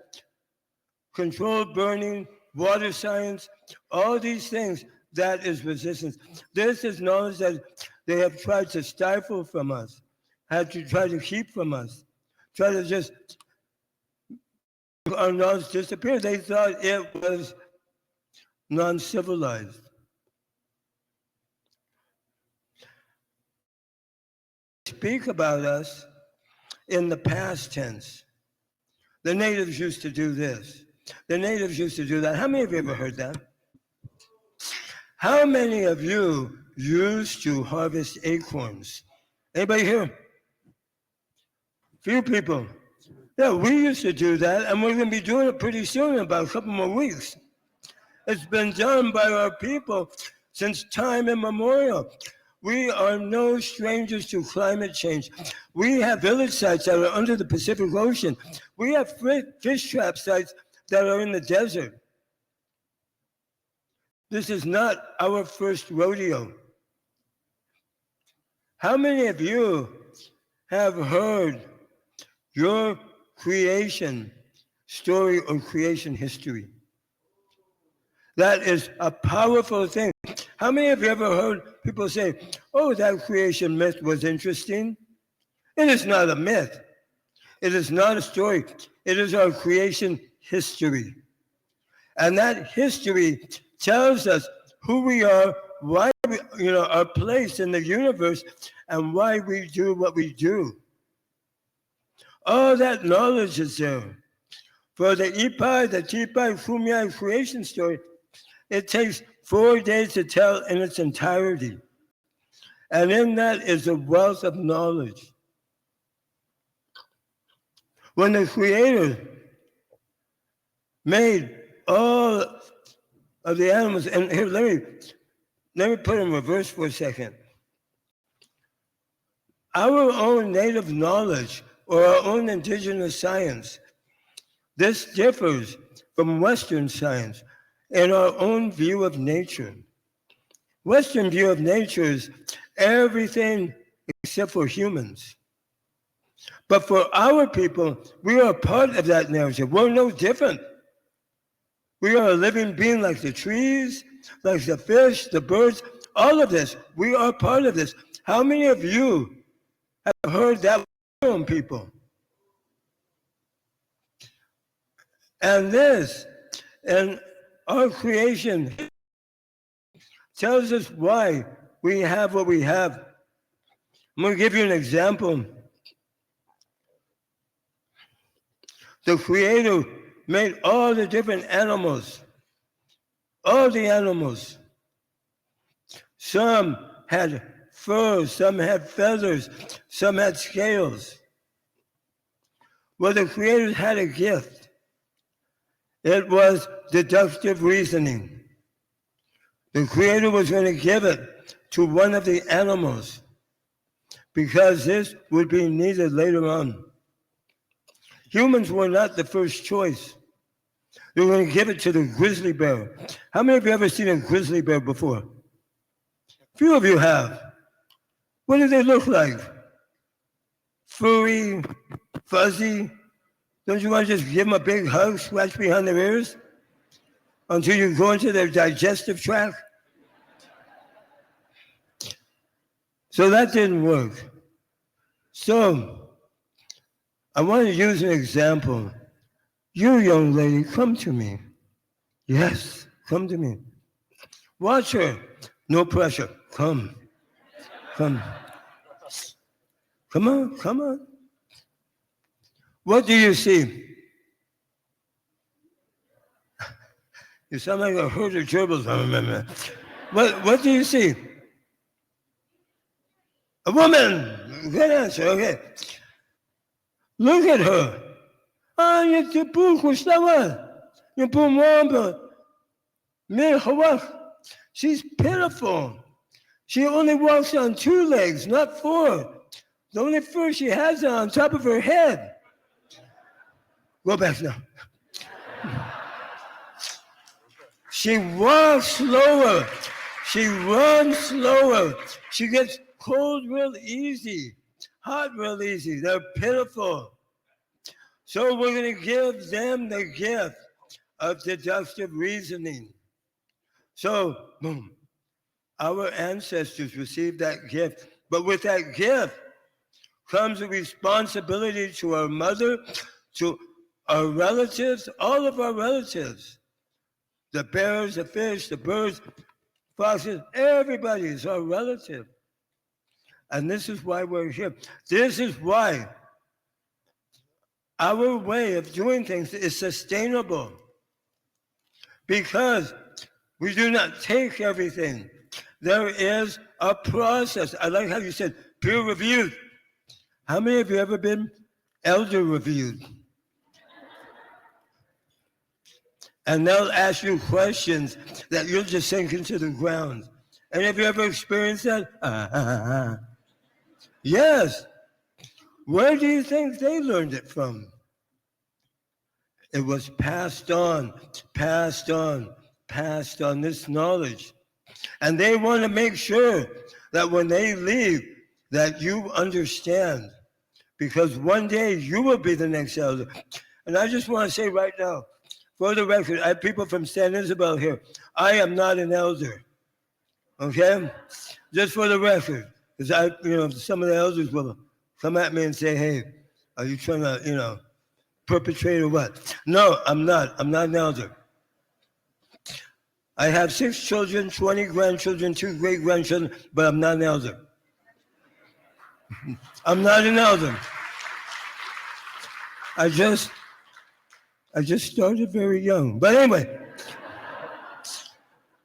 controlled burning, water science, all these things, that is resistance. This is knowledge that they have tried to stifle from us, had to try to keep from us, try to just our knowledge disappear. They thought it was non-civilized. Speak about us in the past tense. The natives used to do this. The natives used to do that. How many of you ever heard that? How many of you used to harvest acorns? Anybody here? Few people. Yeah, we used to do that, and we're going to be doing it pretty soon, in about a couple more weeks. It's been done by our people since time immemorial. We are no strangers to climate change. We have village sites that are under the Pacific Ocean. We have fish trap sites that are in the desert. This is not our first rodeo. How many of you have heard your creation story or creation history? That is a powerful thing. How many of you ever heard people say, oh, that creation myth was interesting? It is not a myth. It is not a story. It is our creation history. And that history tells us who we are, why we, our place in the universe, and why we do what we do. All that knowledge is there. For the EPA, the Tipai Kumeyaay creation story, it takes 4 days to tell in its entirety. And in that is a wealth of knowledge. When the Creator made all of the animals, and here, let me put in reverse for a second. Our own native knowledge or our own indigenous science, this differs from Western science in our own view of nature. Western view of nature is everything except for humans. But for our people, we are part of that narrative. We're no different. We are a living being like the trees, like the fish, the birds, all of this. We are part of this. How many of you have heard that from people? And this, and our creation tells us why we have what we have. I'm going to give you an example. The Creator made all the different animals, all the animals. Some had fur, some had feathers, some had scales. Well, the Creator had a gift. It was deductive reasoning. The Creator was going to give it to one of the animals because this would be needed later on. Humans were not the first choice. They were going to give it to the grizzly bear. How many of you ever seen a grizzly bear before? Few of you have. What do they look like? Furry, fuzzy? Don't you want to just give them a big hug, scratch behind their ears until you go into their digestive tract? So that didn't work. So I want to use an example. You, young lady, come to me. Yes, come to me. Watch her. No pressure. Come. Come. Come on, come on. What do you see? You sound like a herd of gerbils. What do you see? A woman. Good answer. Okay. Look at her. She's pitiful. She only walks on 2 legs, not 4. The only fur she has on top of her head. Go back now. She walks slower. She runs slower. She gets cold real easy, hot real easy. They're pitiful. So we're going to give them the gift of deductive reasoning. So, boom, our ancestors received that gift. But with that gift comes a responsibility to our mother, to our relatives, all of our relatives. The bears, the fish, the birds, foxes, everybody is our relative. And this is why we're here. This is why our way of doing things is sustainable. Because we do not take everything. There is a process. I like how you said peer-reviewed. How many of you ever been elder-reviewed? And they'll ask you questions that you'll just sink into the ground. And have you ever experienced that? Yes. Where do you think they learned it from? It was passed on, this knowledge. And they want to make sure that when they leave, that you understand, because one day you will be the next elder. And I just want to say right now, for the record, I have people from San Isabel here. I am not an elder, okay? Just for the record, because some of the elders will come at me and say, hey, are you trying to, perpetrate or what? No, I'm not. I'm not an elder. I have 6 children, 20 grandchildren, 2 great-grandchildren, but I'm not an elder. I'm not an elder. I just started very young. But anyway,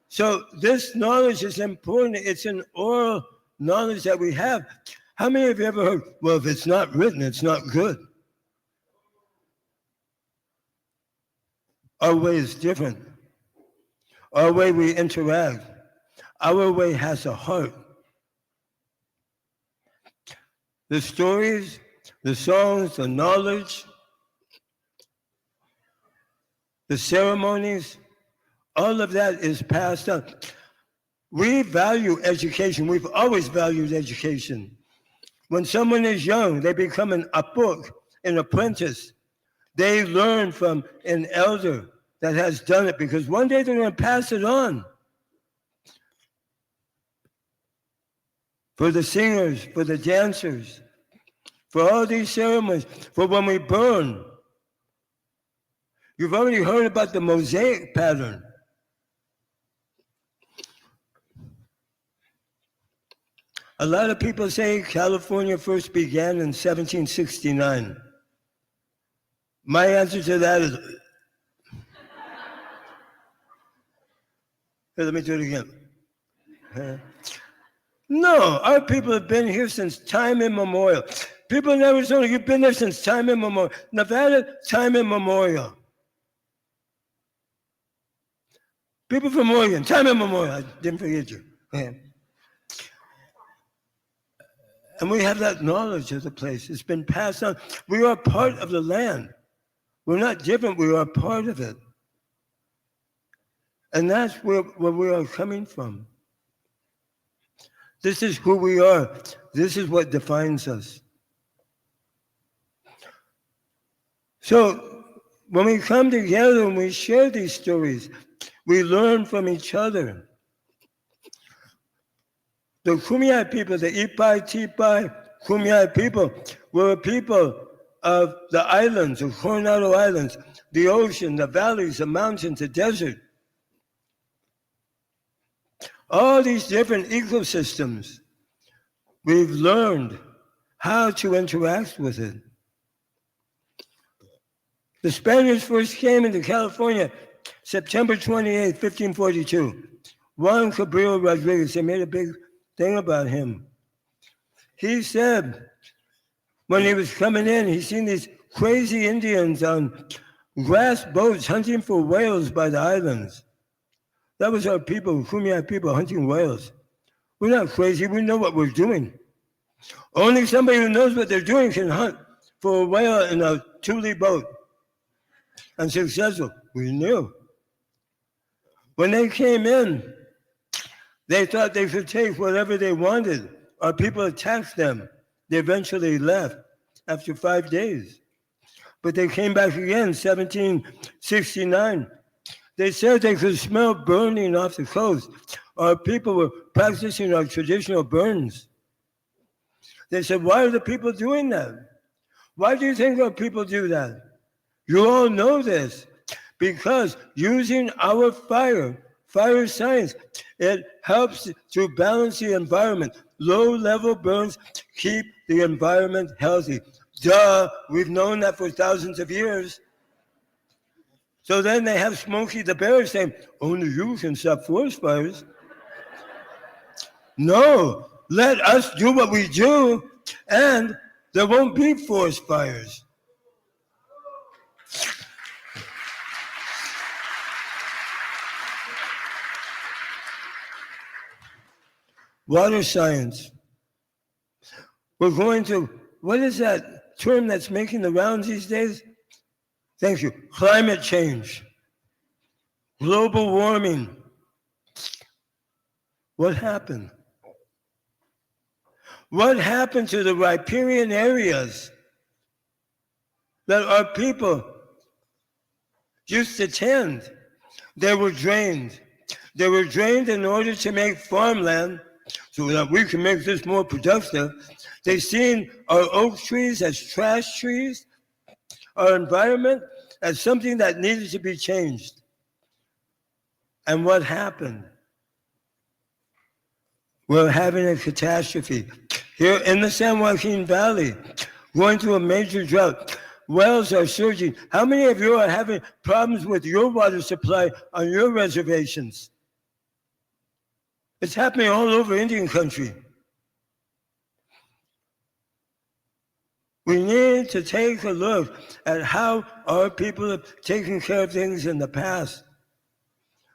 so this knowledge is important. It's an oral knowledge that we have. How many of you ever heard, well, if it's not written, it's not good? Our way is different. Our way we interact. Our way has a heart. The stories, the songs, the knowledge, the ceremonies, all of that is passed on. We value education. We've always valued education. When someone is young, they become an apuk, an apprentice. They learn from an elder that has done it, because one day they're going to pass it on. For the singers, for the dancers, for all these ceremonies, for when we burn. You've already heard about the mosaic pattern. A lot of people say California first began in 1769. My answer to that is, let me do it again. No, our people have been here since time immemorial. People in Arizona, you've been there since time immemorial. Nevada, time immemorial. People from Oregon, time immemorial. I didn't forget you. Yeah. And we have that knowledge of the place. It's been passed on. We are part of the land. We're not different. We are part of it. And that's where we are coming from. This is who we are. This is what defines us. So when we come together and we share these stories, we learn from each other. The Kumeyaay people, the Ipai, Tipai, Kumeyaay people, were people of the islands, the Coronado Islands, the ocean, the valleys, the mountains, the desert. All these different ecosystems, we've learned how to interact with it. The Spaniards first came into California September 28, 1542. Juan Cabrillo Rodriguez, they made a big thing about him. He said when he was coming in, he seen these crazy Indians on glass boats hunting for whales by the islands. That was our people, Kumeyaay people, hunting whales. We're not crazy, we know what we're doing. Only somebody who knows what they're doing can hunt for a whale in a Thule boat. And successful, we knew. When they came in, they thought they could take whatever they wanted. Our people attacked them. They eventually left after 5 days. But they came back again, 1769. They said they could smell burning off the coast. Our people were practicing our traditional burns. They said, why are the people doing that? Why do you think our people do that? You all know this. Because using our fire science, it helps to balance the environment. Low-level burns keep the environment healthy. Duh, we've known that for thousands of years. So then they have Smokey the Bear saying, only you can stop forest fires. No, let us do what we do, and there won't be forest fires. Water science. We're going to, what is that term that's making the rounds these days? Thank you. Climate change. Global warming. What happened? What happened to the riparian areas that our people used to tend? They were drained. They were drained in order to make farmland so that we can make this more productive. They've seen our oak trees as trash trees, our environment as something that needed to be changed. And what happened? We're having a catastrophe. Here in the San Joaquin Valley, going through a major drought. Wells are surging. How many of you are having problems with your water supply on your reservations? It's happening all over Indian country. We need to take a look at how our people have taken care of things in the past.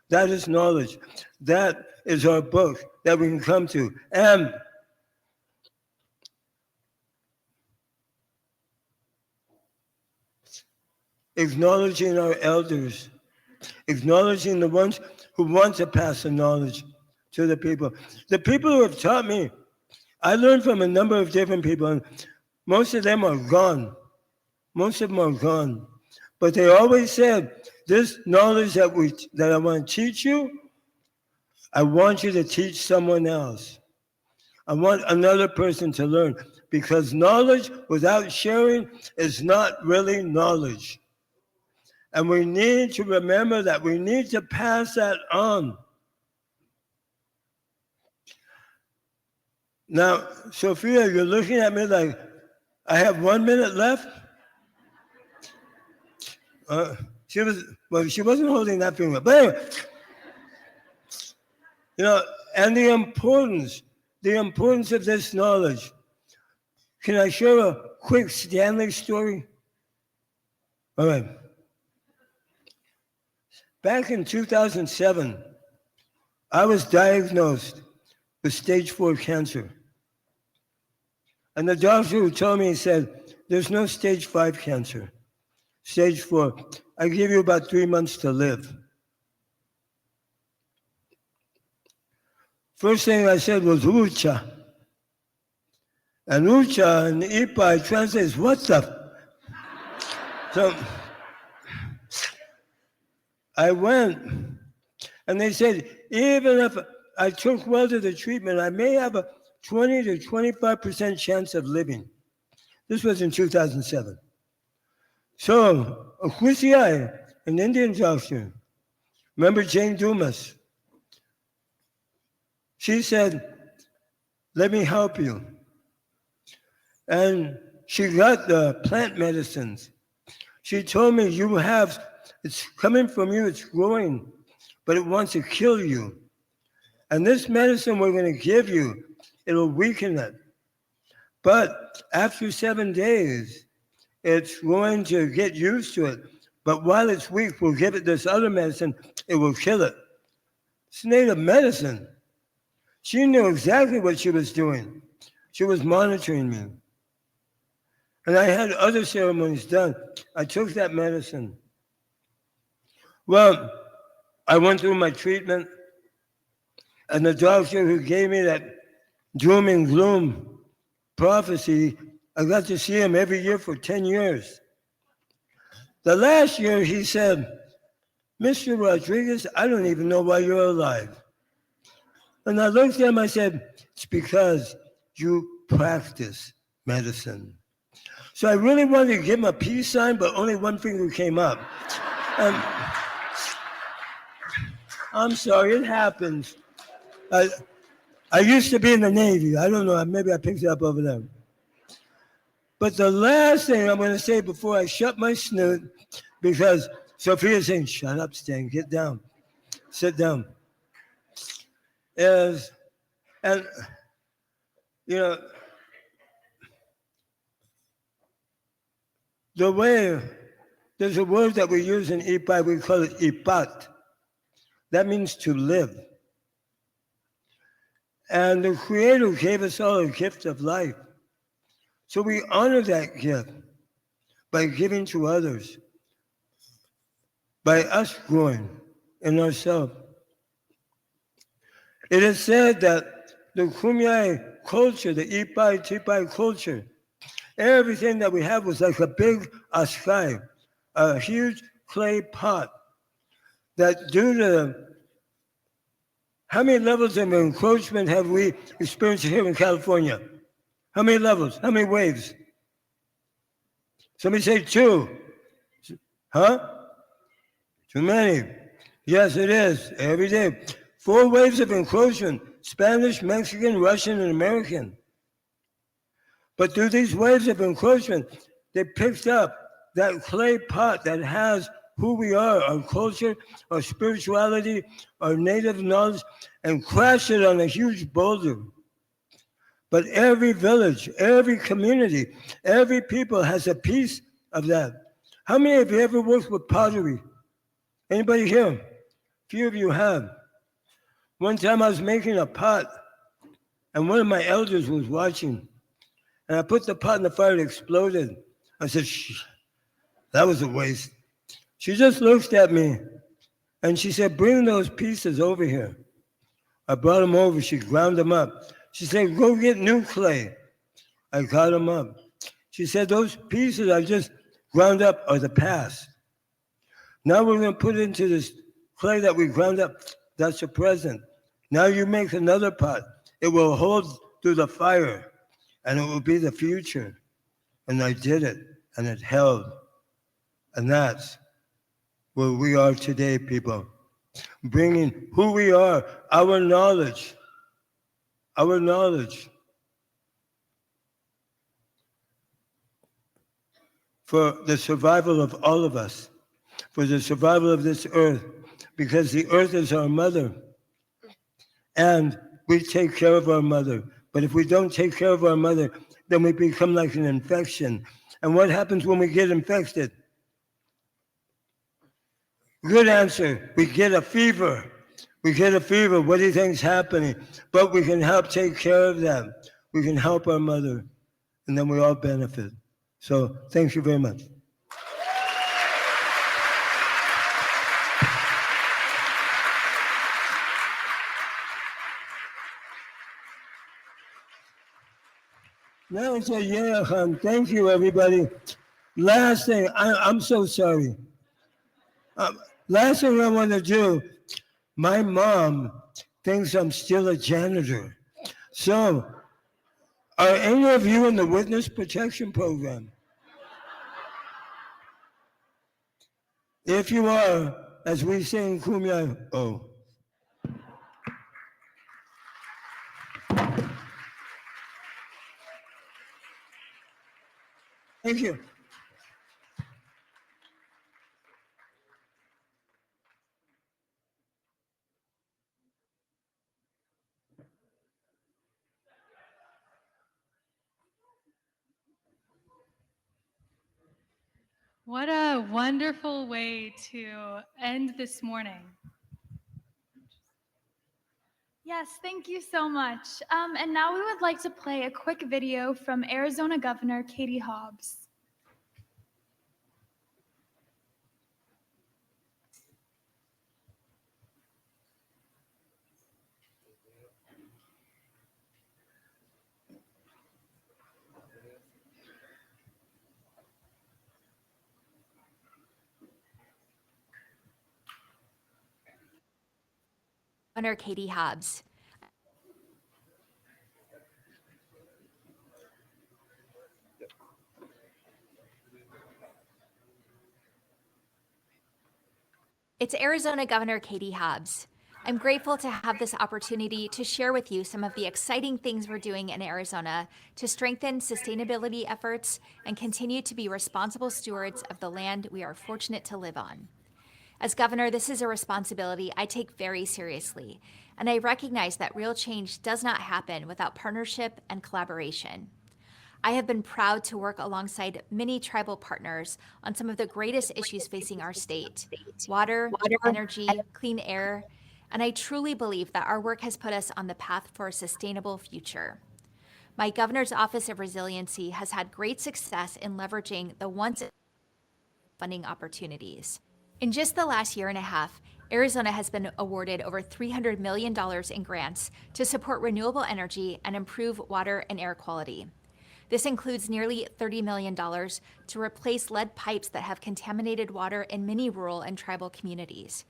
That is knowledge. That is our book that we can come to. And acknowledging our elders, acknowledging the ones who want to pass the knowledge to the people. The people who have taught me, I learned from a number of different people, and most of them are gone. Most of them are gone. But they always said, this knowledge that I want to teach you, I want you to teach someone else. I want another person to learn, because knowledge without sharing is not really knowledge. And we need to remember that we need to pass that on. Now, Sophia, you're looking at me like, I have 1 minute left? She wasn't holding that finger. But anyway, and the importance of this knowledge. Can I share a quick Stanley story? All right. Back in 2007, I was diagnosed with stage 4 cancer. And the doctor who told me, he said, there's no stage 5 cancer. Stage 4, I give you about 3 months to live. First thing I said was Ucha. And Ucha in EPA translates, what the? So I went, and they said, even if I took well to the treatment, I may have a 20 to 25% chance of living. This was in 2007. So, Akwisiai, an Indian doctor, remember Jane Dumas? She said, let me help you. And she got the plant medicines. She told me, it's coming from you, it's growing, but it wants to kill you. And this medicine we're going to give you, it'll weaken it. But after 7 days, it's going to get used to it. But while it's weak, we'll give it this other medicine, it will kill it. It's native medicine. She knew exactly what she was doing. She was monitoring me. And I had other ceremonies done. I took that medicine. Well, I went through my treatment, and the doctor who gave me that doom and gloom prophecy, I got to see him every year for 10 years. The last year he said, Mr. Rodriguez, I don't even know why you're alive. And I looked at him, I said, it's because you practice medicine. So I really wanted to give him a peace sign, but only one finger came up. I'm sorry, it happens. I used to be in the Navy. I don't know, maybe I picked it up over there. But the last thing I'm going to say before I shut my snoot, because Sophia's saying, shut up, Stan, get down, sit down, is, and, the way, there's a word that we use in EPA, we call it ipat. That means to live. And the Creator gave us all a gift of life. So we honor that gift by giving to others, by us growing in ourselves. It is said that the Kumeyaay culture, the Ipai Tipai culture. Everything that we have was like a big askai, a huge clay pot that due to how many levels of encroachment have we experienced here in California? How many levels? How many waves? Somebody say 2. Huh? Too many. Yes, it is. Every day. 4 waves of encroachment: Spanish, Mexican, Russian, and American. But through these waves of encroachment, they picked up that clay pot that has who we are, our culture, our spirituality, our native knowledge, and crashed it on a huge boulder. But every village, every community, every people has a piece of that. How many of you ever worked with pottery? Anybody here? Few of you have. One time I was making a pot, and one of my elders was watching. And I put the pot in the fire, it exploded. I said, shh, that was a waste. She just looked at me, and she said, bring those pieces over here. I brought them over, she ground them up. She said, go get new clay. I got them up. She said, those pieces I just ground up are the past. Now we're going to put into this clay that we ground up, that's the present. Now you make another pot. It will hold through the fire, and it will be the future. And I did it, and it held. And that's where we are today, people. Bringing who we are, our knowledge, for the survival of all of us, for the survival of this earth, because the earth is our mother. And we take care of our mother. But if we don't take care of our mother, then we become like an infection. And what happens when we get infected? Good answer. We get a fever. We get a fever. What do you think is happening? But we can help take care of them. We can help our mother. And then we all benefit. So thank you very much. Now it's a yeah, thank you, everybody. Last thing, I'm so sorry. Last thing I want to do, my mom thinks I'm still a janitor. So, are any of you in the witness protection program? If you are, as we say in Kumya, oh. Thank you. What a wonderful way to end this morning. Yes, thank you so much. And now we would like to play a quick video from Arizona Governor Katie Hobbs. Governor Katie Hobbs. It's Arizona Governor Katie Hobbs. I'm grateful to have this opportunity to share with you some of the exciting things we're doing in Arizona to strengthen sustainability efforts and continue to be responsible stewards of the land we are fortunate to live on. As governor, this is a responsibility I take very seriously, and I recognize that real change does not happen without partnership and collaboration. I have been proud to work alongside many tribal partners on some of the greatest issues facing our state: water, energy, clean air, and I truly believe that our work has put us on the path for a sustainable future. My governor's Office of Resiliency has had great success in leveraging the once funding opportunities. In just the last year and a half, Arizona has been awarded over $300 million in grants to support renewable energy and improve water and air quality. This includes nearly $30 million to replace lead pipes that have contaminated water in many rural and tribal communities.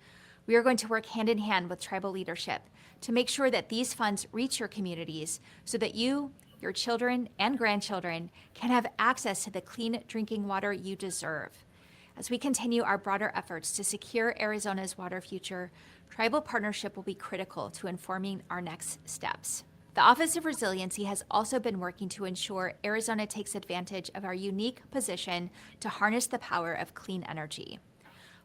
We are going to work hand in hand with tribal leadership to make sure that these funds reach your communities so that you, your children, and grandchildren can have access to the clean drinking water you deserve. As we continue our broader efforts to secure Arizona's water future, tribal partnership will be critical to informing our next steps. The Office of Resiliency has also been working to ensure Arizona takes advantage of our unique position to harness the power of clean energy.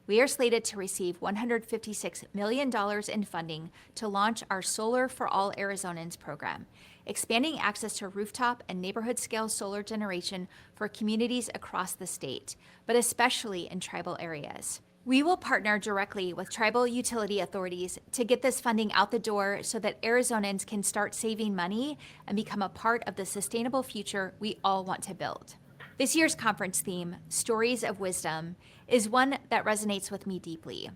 We are slated to receive $156 million in funding to launch our Solar for All Arizonans program, expanding access to rooftop and neighborhood-scale solar generation for communities across the state, but especially in tribal areas. We will partner directly with tribal utility authorities to get this funding out the door so that Arizonans can start saving money and become a part of the sustainable future we all want to build. This year's conference theme, Stories of Wisdom, is one that resonates with me deeply.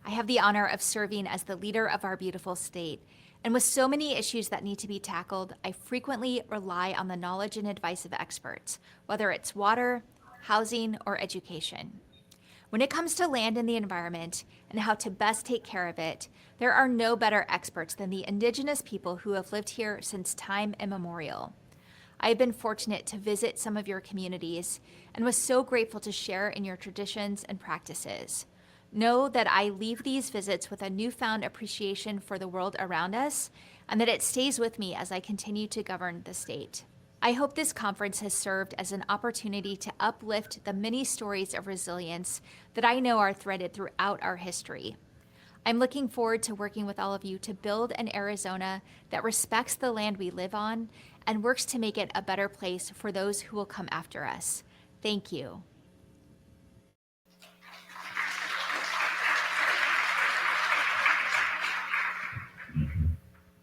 I have the honor of serving as the leader of our beautiful state, and with so many issues that need to be tackled, I frequently rely on the knowledge and advice of experts, whether it's water, housing, or education. When it comes to land and the environment and how to best take care of it, there are no better experts than the indigenous people who have lived here since time immemorial. I have been fortunate to visit some of your communities and was so grateful to share in your traditions and practices. Know that I leave these visits with a newfound appreciation for the world around us and that it stays with me as I continue to govern the state. I hope this conference has served as an opportunity to uplift the many stories of resilience that I know are threaded throughout our history. I'm looking forward to working with all of you to build an Arizona that respects the land we live on and works to make it a better place for those who will come after us. Thank you.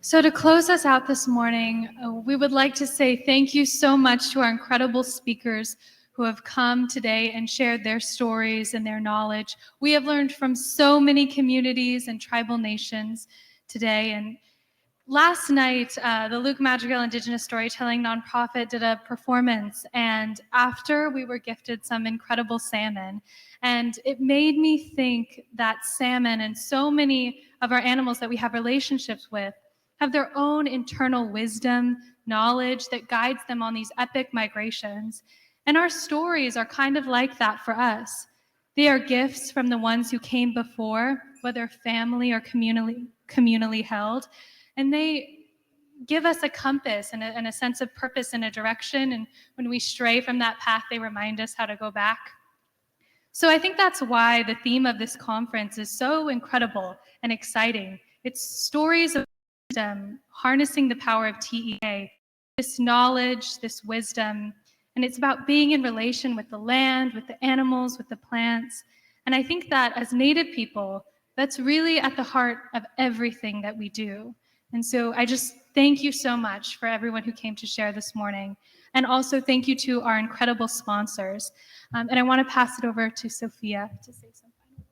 So to close us out this morning, we would like to say thank you so much to our incredible speakers who have come today and shared their stories and their knowledge. We have learned from so many communities and tribal nations today. And last night, the Luke Madrigal Indigenous Storytelling nonprofit did a performance, and after we were gifted some incredible salmon. And it made me think that salmon and so many of our animals that we have relationships with have their own internal wisdom, knowledge that guides them on these epic migrations. And our stories are kind of like that for us. They are gifts from the ones who came before, whether family or communally held, and they give us a compass and a sense of purpose and a direction. And when we stray from that path, they remind us how to go back. So I think that's why the theme of this conference is so incredible and exciting. It's stories of wisdom, harnessing the power of TEA, this knowledge, this wisdom, and it's about being in relation with the land, with the animals, with the plants. And I think that as Native people, that's really at the heart of everything that we do. And so I just thank you so much for everyone who came to share this morning. And also thank you to our incredible sponsors. And I want to pass it over to Sophia to say some final words.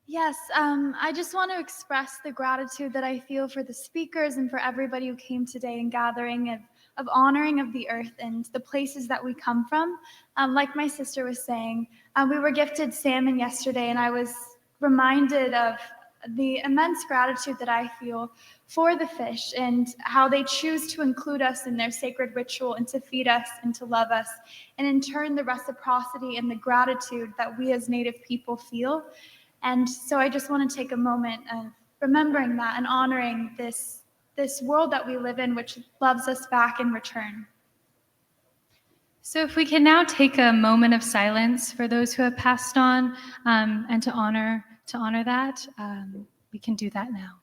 Yes, I just want to express the gratitude that I feel for the speakers and for everybody who came today and gathering of honoring of the earth and the places that we come from. Like my sister was saying, we were gifted salmon yesterday, and I was reminded of the immense gratitude that I feel for the fish and how they choose to include us in their sacred ritual and to feed us and to love us. And in turn, the reciprocity and the gratitude that we as Native people feel. And so I just want to take a moment of remembering that and honoring this world that we live in, which loves us back in return. So if we can now take a moment of silence for those who have passed on, and to honor that, we can do that now.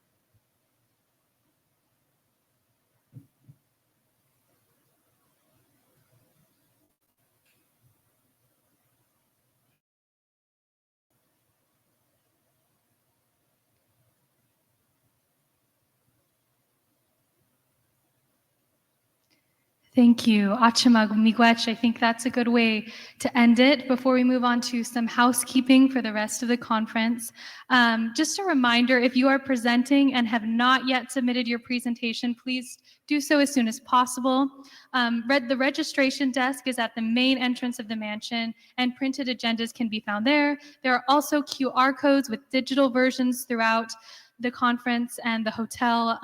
Thank you. Achima miigwech. I think that's a good way to end it before we move on to some housekeeping for the rest of the conference. Just a reminder, if you are presenting and have not yet submitted your presentation, please do so as soon as possible. The registration desk is at the main entrance of the mansion, and printed agendas can be found there. There are also QR codes with digital versions throughout the conference and the hotel.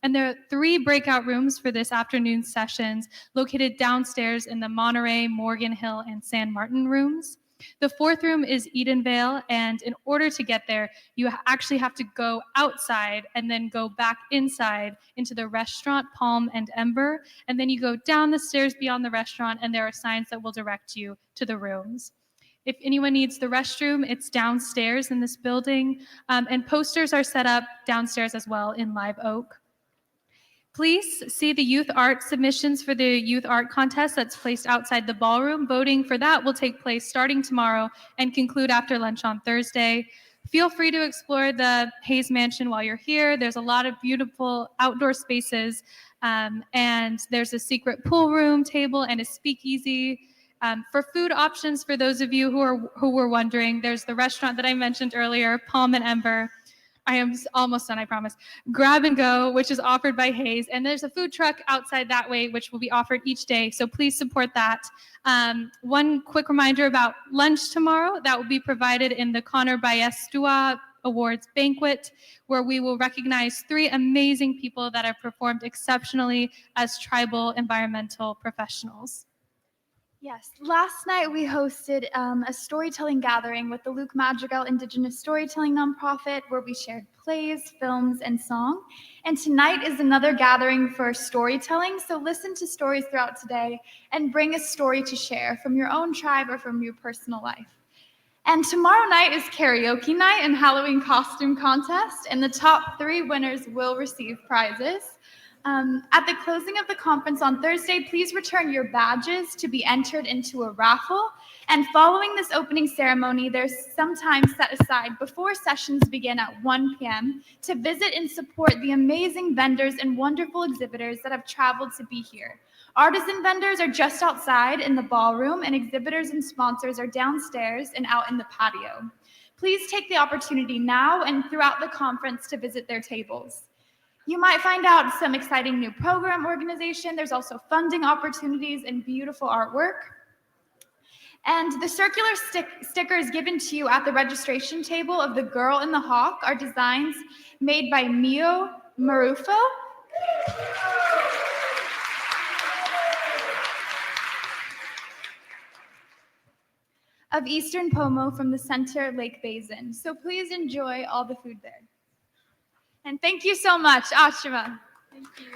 And there are 3 breakout rooms for this afternoon's sessions located downstairs in the Monterey, Morgan Hill, and San Martin rooms. The 4th room is Edenvale, and in order to get there, you actually have to go outside and then go back inside into the restaurant Palm and Ember, and then you go down the stairs beyond the restaurant, and there are signs that will direct you to the rooms. If anyone needs the restroom, it's downstairs in this building, and posters are set up downstairs as well in Live Oak. Please see the youth art submissions for the youth art contest that's placed outside the ballroom. Voting for that will take place starting tomorrow and conclude after lunch on Thursday. Feel free to explore the Hayes Mansion while you're here. There's a lot of beautiful outdoor spaces, and there's a secret pool room table and a speakeasy. For food options, for those of you who were wondering, there's the restaurant that I mentioned earlier, Palm and Ember. I am almost done, I promise. Grab and Go, which is offered by Hayes, and there's a food truck outside that way, which will be offered each day, so please support that. One quick reminder about lunch tomorrow, that will be provided in the Connor Baestua Awards banquet, where we will recognize 3 amazing people that have performed exceptionally as tribal environmental professionals. Yes, last night we hosted a storytelling gathering with the Luke Madrigal Indigenous Storytelling Nonprofit, where we shared plays, films, and song. And tonight is another gathering for storytelling, so listen to stories throughout today and bring a story to share from your own tribe or from your personal life. And tomorrow night is karaoke night and Halloween costume contest, and the top 3 winners will receive prizes. At the closing of the conference on Thursday, please return your badges to be entered into a raffle. And following this opening ceremony, there's some time set aside before sessions begin at 1 p.m. to visit and support the amazing vendors and wonderful exhibitors that have traveled to be here. Artisan vendors are just outside in the ballroom, and exhibitors and sponsors are downstairs and out in the patio. Please take the opportunity now and throughout the conference to visit their tables. You might find out some exciting new program organization. There's also funding opportunities and beautiful artwork. And the circular stickers given to you at the registration table of the Girl and the Hawk are designs made by Mio Marufo. Of Eastern Pomo from the Center Lake Basin. So please enjoy all the food there. And thank you so much, Ashima. Thank you.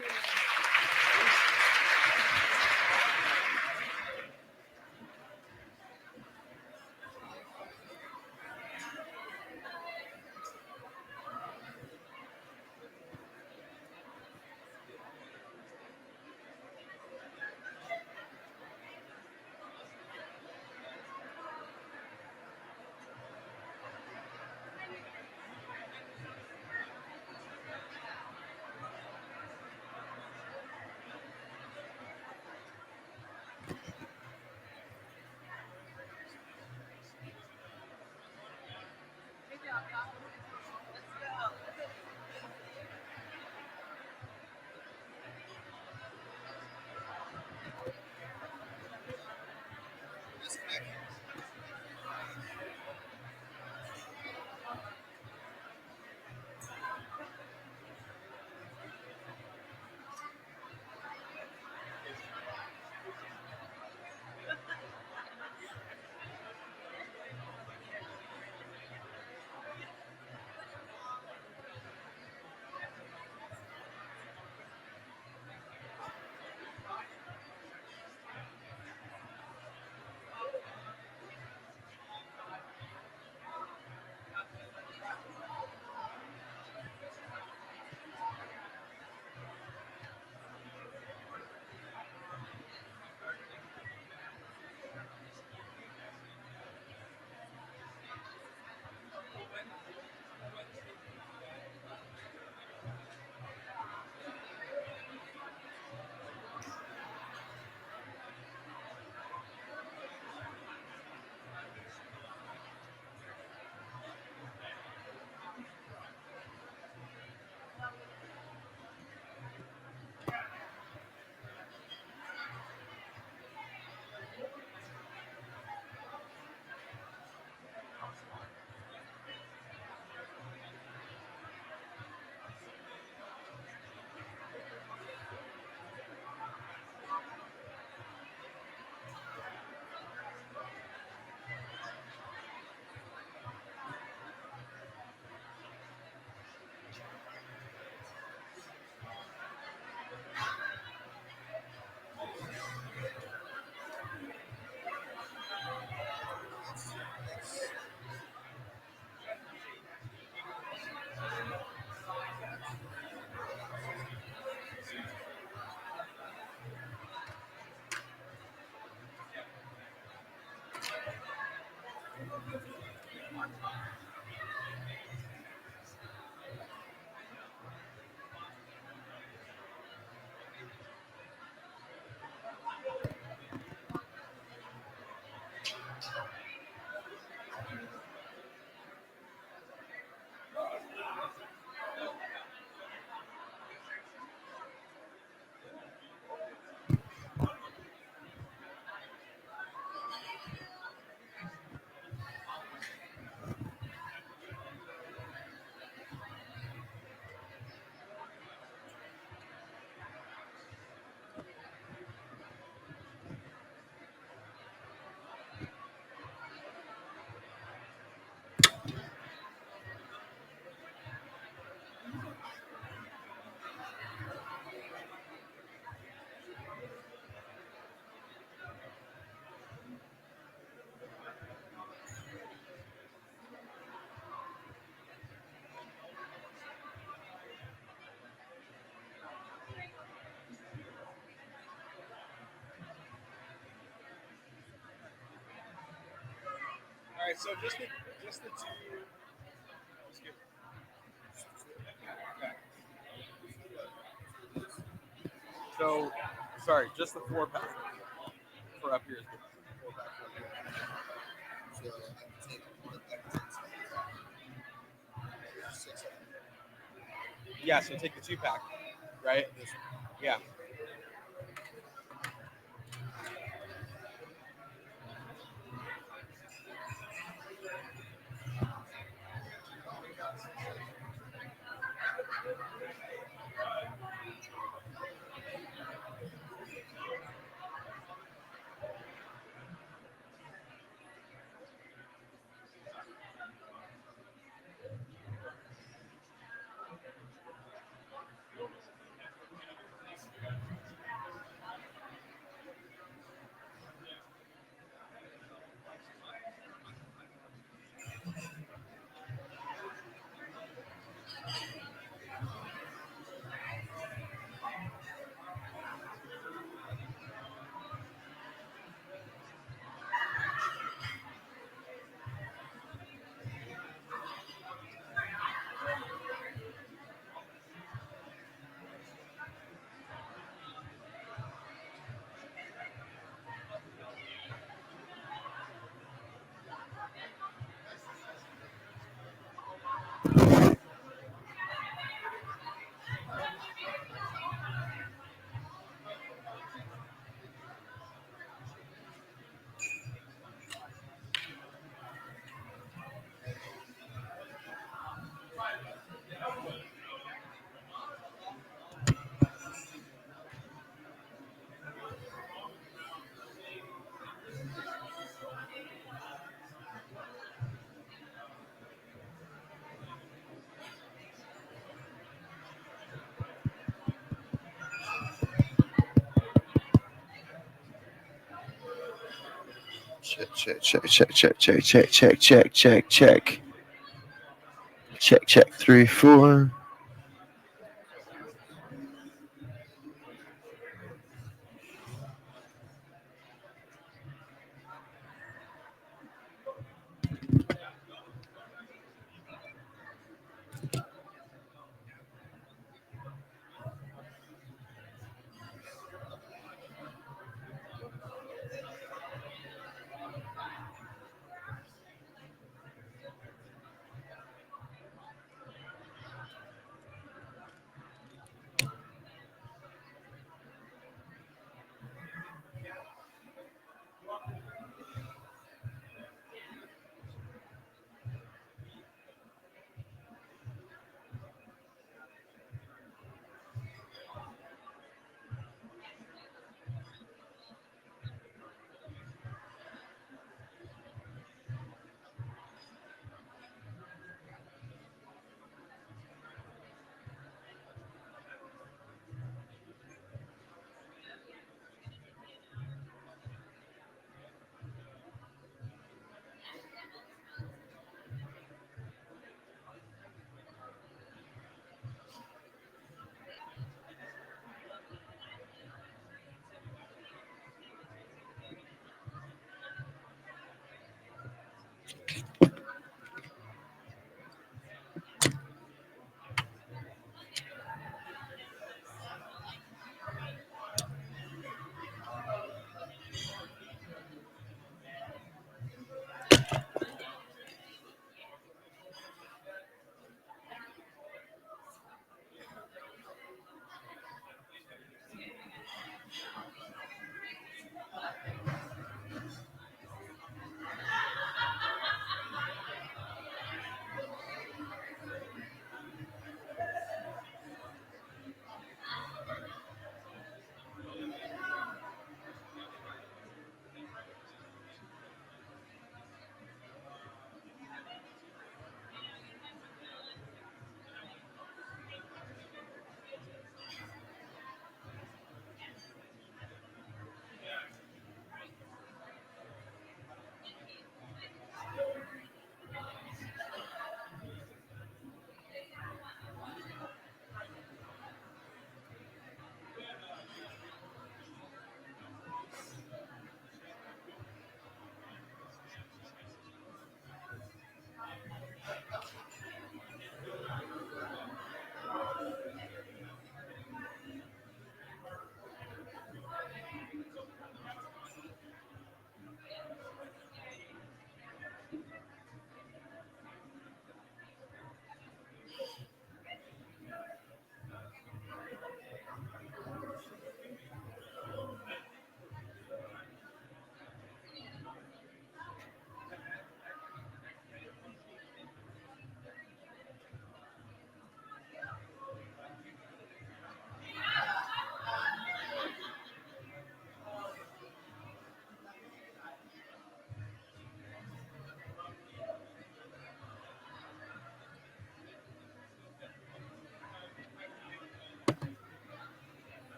All right, so just the two. So, sorry, just the 4-pack for up here is good. 4-pack for up here. So I can take one. Yeah, so take the 2-pack, right? Yeah. Check, check, check, check, check, check, check, check, check, check, check. Check, check, 3, 4.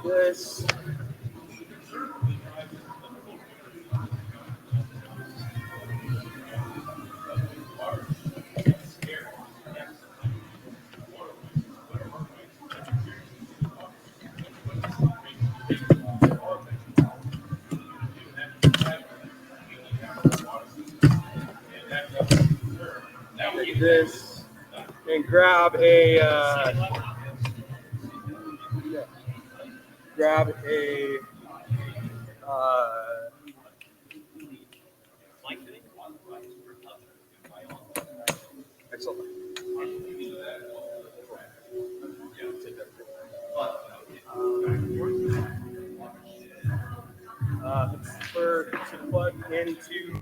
This. Take this and grab a excellent. It's to plug into